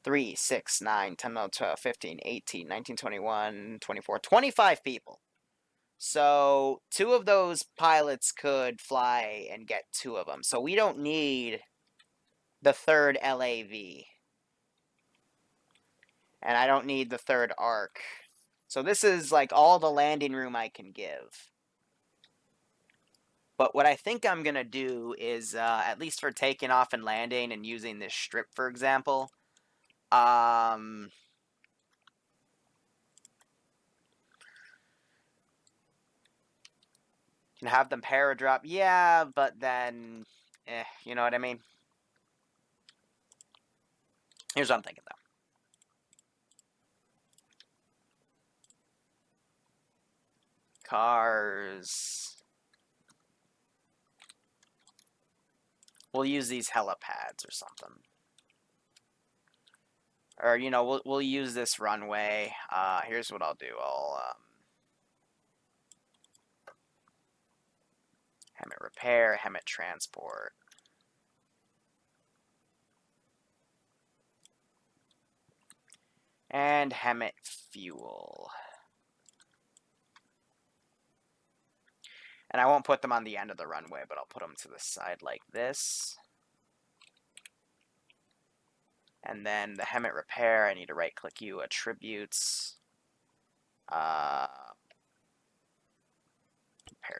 S1: 3, 6, 9, 10, 11, 12, 15, 18, 19, 21, 24, 25 people. So 2 of those pilots could fly and get 2 of them. So we don't need the 3rd LAV. And I don't need the 3rd arc. So this is like all the landing room I can give. But what I think I'm going to do is, at least for taking off and landing and using this strip, for example, can have them paradrop. Yeah, but then, you know what I mean? Here's what I'm thinking, though. Cars. We'll use these helipads or something. Or, you know, we'll use this runway. Here's what I'll do. I'll, Hemet repair, Hemet transport. And Hemet fuel. And I won't put them on the end of the runway, but I'll put them to the side like this. And then the Hemet repair, I need to right-click you, attributes. Repair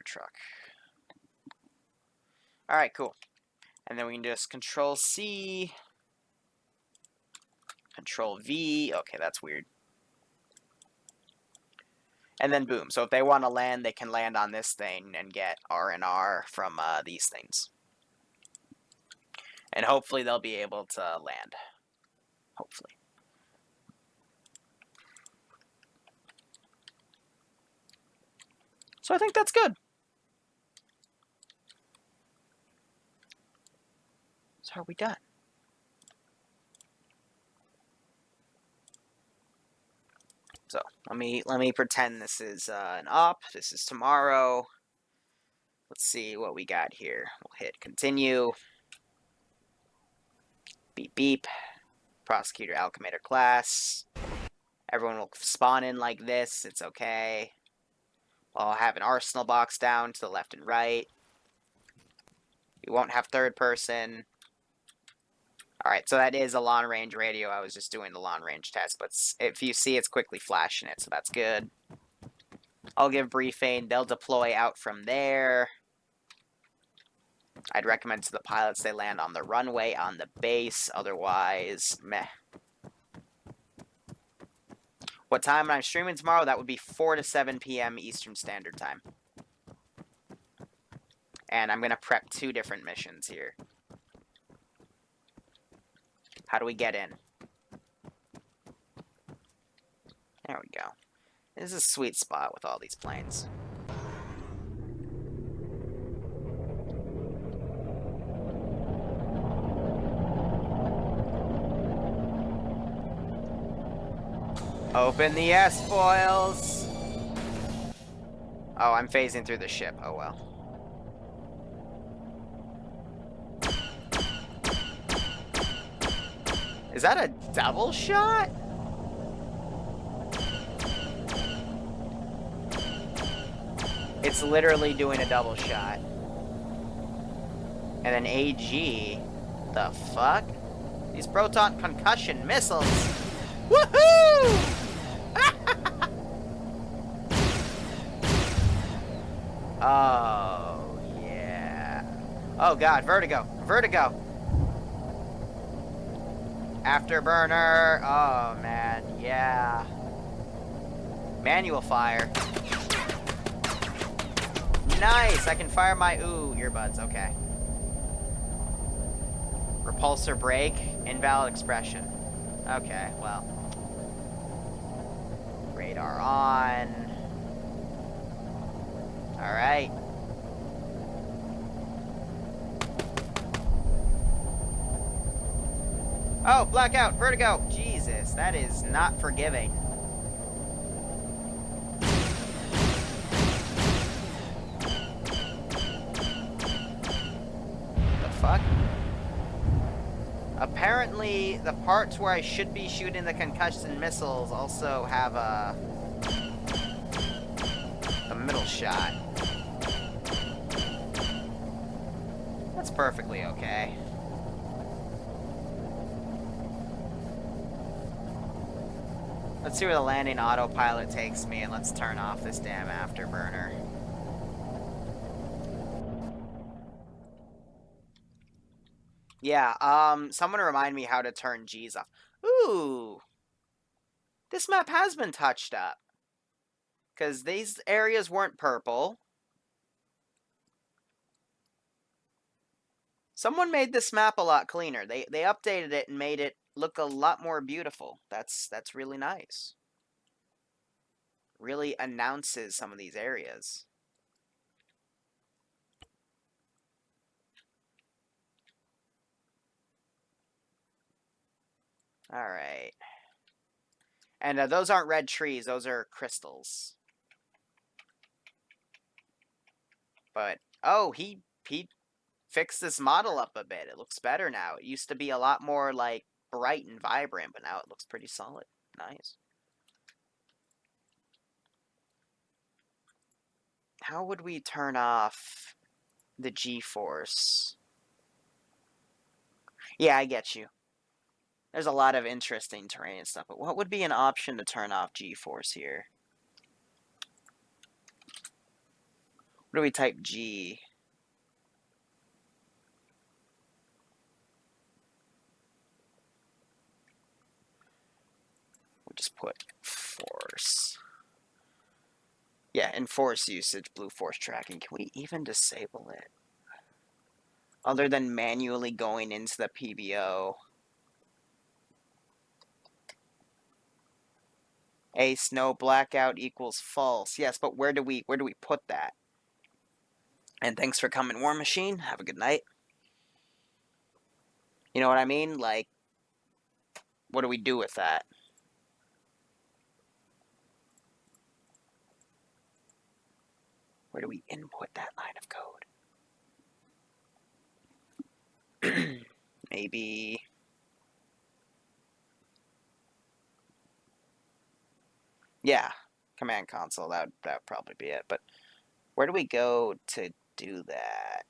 S1: truck. Alright, cool. And then we can just Control-C. Control-V. Okay, that's weird. And then boom. So if they want to land, they can land on this thing and get R&R from these things. And hopefully they'll be able to land. Hopefully. So I think that's good. So are we done? So let me pretend this is an up. This is tomorrow. Let's see what we got here. We'll hit continue. Beep beep. Prosecutor Alchemator class. Everyone will spawn in like this. It's okay. I'll have an arsenal box down to the left and right. We won't have third person. Alright, so that is a long range radio. I was just doing the long range test, but if you see, it's quickly flashing it, so that's good. I'll give briefing. They'll deploy out from there. I'd recommend to the pilots they land on the runway on the base, otherwise, meh. What time I'm streaming tomorrow? That would be 4 to 7 p.m. Eastern Standard Time. And I'm going to prep 2 different missions here. How do we get in? There we go. This is a sweet spot with all these planes. Open the S-foils! Oh, I'm phasing through the ship. Oh well. Is that a double shot? It's literally doing a double shot. And an AG. The fuck? These proton concussion missiles. Woohoo! Oh, yeah. Oh, God. Vertigo. Vertigo. Afterburner. Oh, man. Yeah. Manual fire. Nice. I can fire my... Ooh, earbuds. Okay. Repulsor brake. Invalid expression. Okay, well. Radar on. Alright. Oh, blackout, vertigo. Jesus, that is not forgiving. The fuck? Apparently, the parts where I should be shooting the concussion missiles also have a middle shot. That's perfectly okay. Let's see where the landing autopilot takes me, and let's turn off this damn afterburner. Yeah, someone remind me how to turn G's off. Ooh! This map has been touched up. Because these areas weren't purple. Someone made this map a lot cleaner. They updated it and made it look a lot more beautiful. That's really nice. Really announces some of these areas. Alright. And those aren't red trees, those are crystals. But, oh, he fixed this model up a bit. It looks better now. It used to be a lot more, like, bright and vibrant, but now it looks pretty solid. Nice. How would we turn off the G-force? Yeah, I get you. There's a lot of interesting terrain and stuff, but what would be an option to turn off G-force here? What do we type G? We'll just put force. Yeah, enforce usage, blue force tracking. Can we even disable it? Other than manually going into the PBO. A snow blackout equals false. Yes, but where do we put that? And thanks for coming, War Machine. Have a good night. You know what I mean? Like, what do we do with that? Where do we input that line of code? Maybe... Yeah, command console, that would probably be it. But where do we go to do that?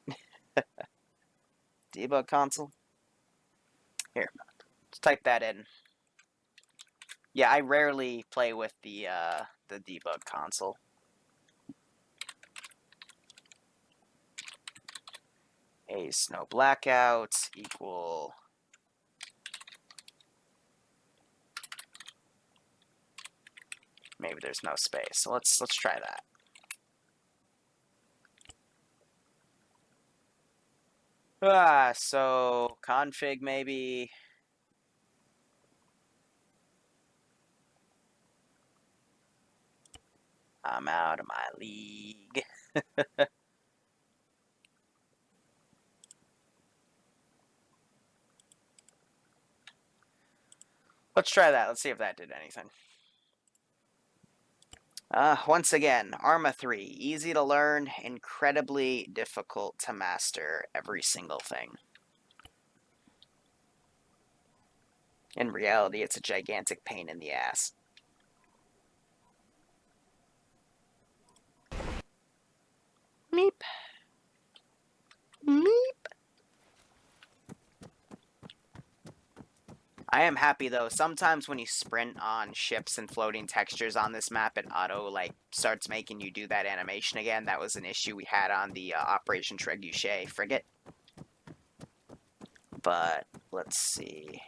S1: Debug console? Here, let's type that in. Yeah, I rarely play with the debug console. A snow blackout equal... Maybe there's no space. So let's try that. So config maybe. I'm out of my league. Let's try that. Let's see if that did anything. Once again, Arma 3. Easy to learn, incredibly difficult to master every single thing. In reality, it's a gigantic pain in the ass. Meep. Meep. I am happy though. Sometimes when you sprint on ships and floating textures on this map, it auto starts making you do that animation again. That was an issue we had on the Operation Trebuchet frigate. But let's see.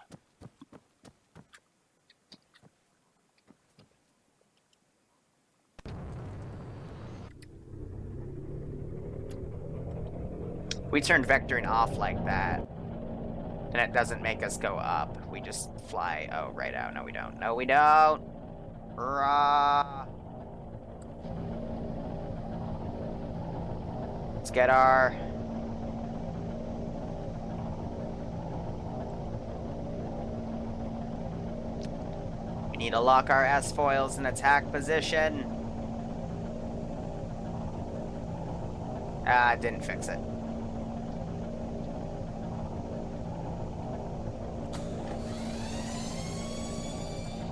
S1: We turn vectoring off like that, and it doesn't make us go up. We just fly, oh, right out. No, we don't. No, we don't. Hurrah. Let's get our... Need to lock our S-foils in attack position. Didn't fix it.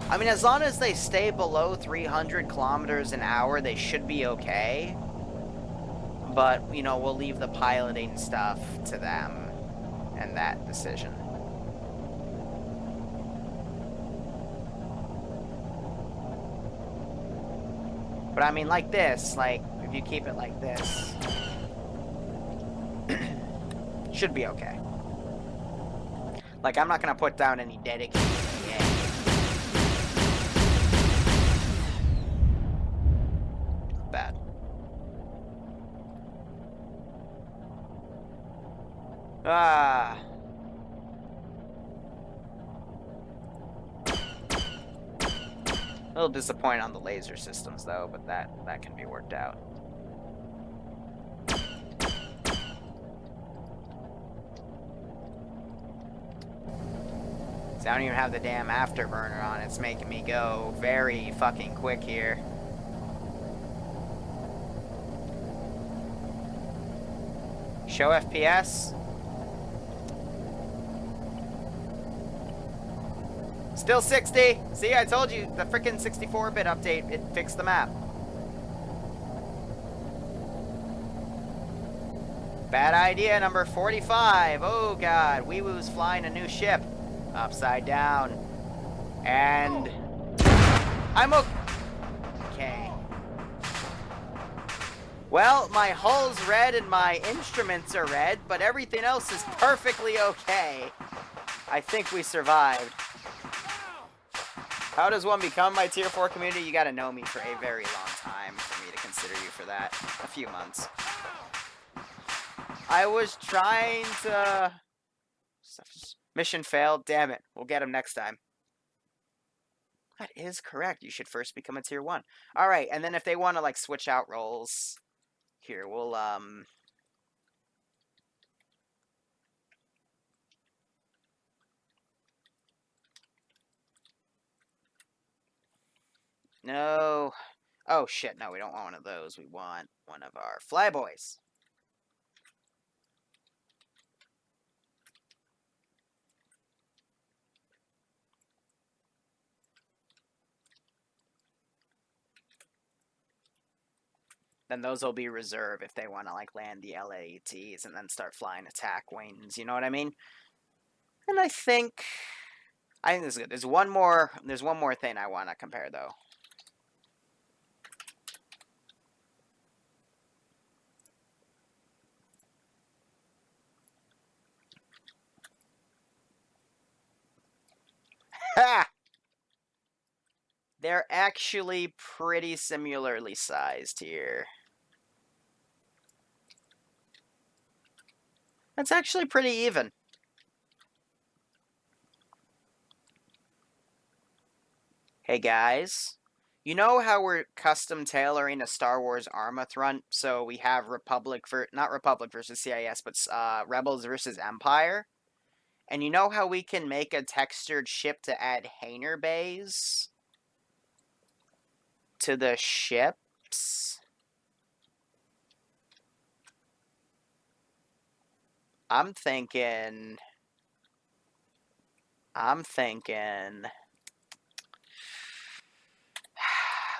S1: I mean, as long as they stay below 300 kilometers an hour, they should be okay. But, you know, we'll leave the piloting stuff to them and that decision. But I mean, like this, like, if you keep it like this, should be okay. Like, I'm not going to put down any dedicated PA. Bad. A little disappointed on the laser systems, though, but that can be worked out. See, I don't even have the damn afterburner on. It's making me go very fucking quick here. Show FPS. Still 60. See, I told you, the frickin' 64-bit update, it fixed the map. Bad idea, number 45. Oh, God. Wee-Woo's flying a new ship. Upside down. And... I'm okay. Well, my hull's red and my instruments are red, but everything else is perfectly okay. I think we survived. How does one become my tier 4 community? You gotta know me for a very long time for me to consider you for that. A few months. I was trying to... Mission failed. Damn it. We'll get him next time. That is correct. You should first become a tier 1. Alright, and then if they want to, like, switch out roles... Here, we'll, No. Oh, shit. No, we don't want one of those. We want one of our flyboys. Then those will be reserve if they want to, like, land the LAETs and then start flying attack wings. You know what I mean? And I think this is good. There's one more thing I want to compare, though. Ha! They're actually pretty similarly sized here. That's actually pretty even. Hey guys, you know how we're custom tailoring a Star Wars Arma front? So we have not Republic versus CIS, but Rebels versus Empire? And you know how we can make a textured ship to add hangar bays to the ships? I'm thinking...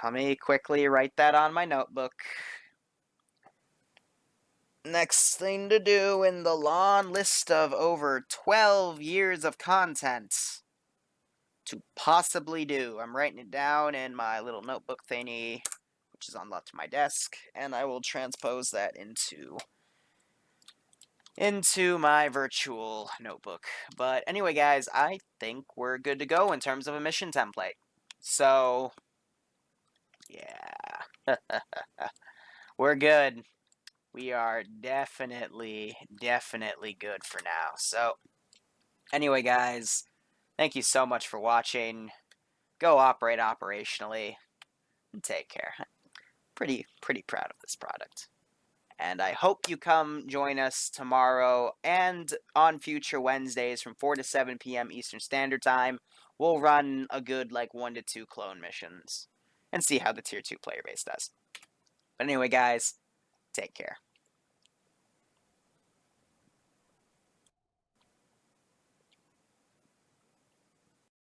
S1: Let me quickly write that on my notebook. Next thing to do in the long list of over 12 years of content to possibly do. I'm writing it down in my little notebook thingy, which is on left to my desk, and I will transpose that into my virtual notebook. But anyway, guys, I think we're good to go in terms of a mission template. So, yeah. We're good. We are definitely good for now. So, anyway, guys, thank you so much for watching. Go operate operationally, and take care. Pretty proud of this product. And I hope you come join us tomorrow and on future Wednesdays from 4 to 7 p.m. Eastern Standard Time. We'll run a good, like, 1 to 2 clone missions and see how the Tier 2 player base does. But anyway, guys, take care.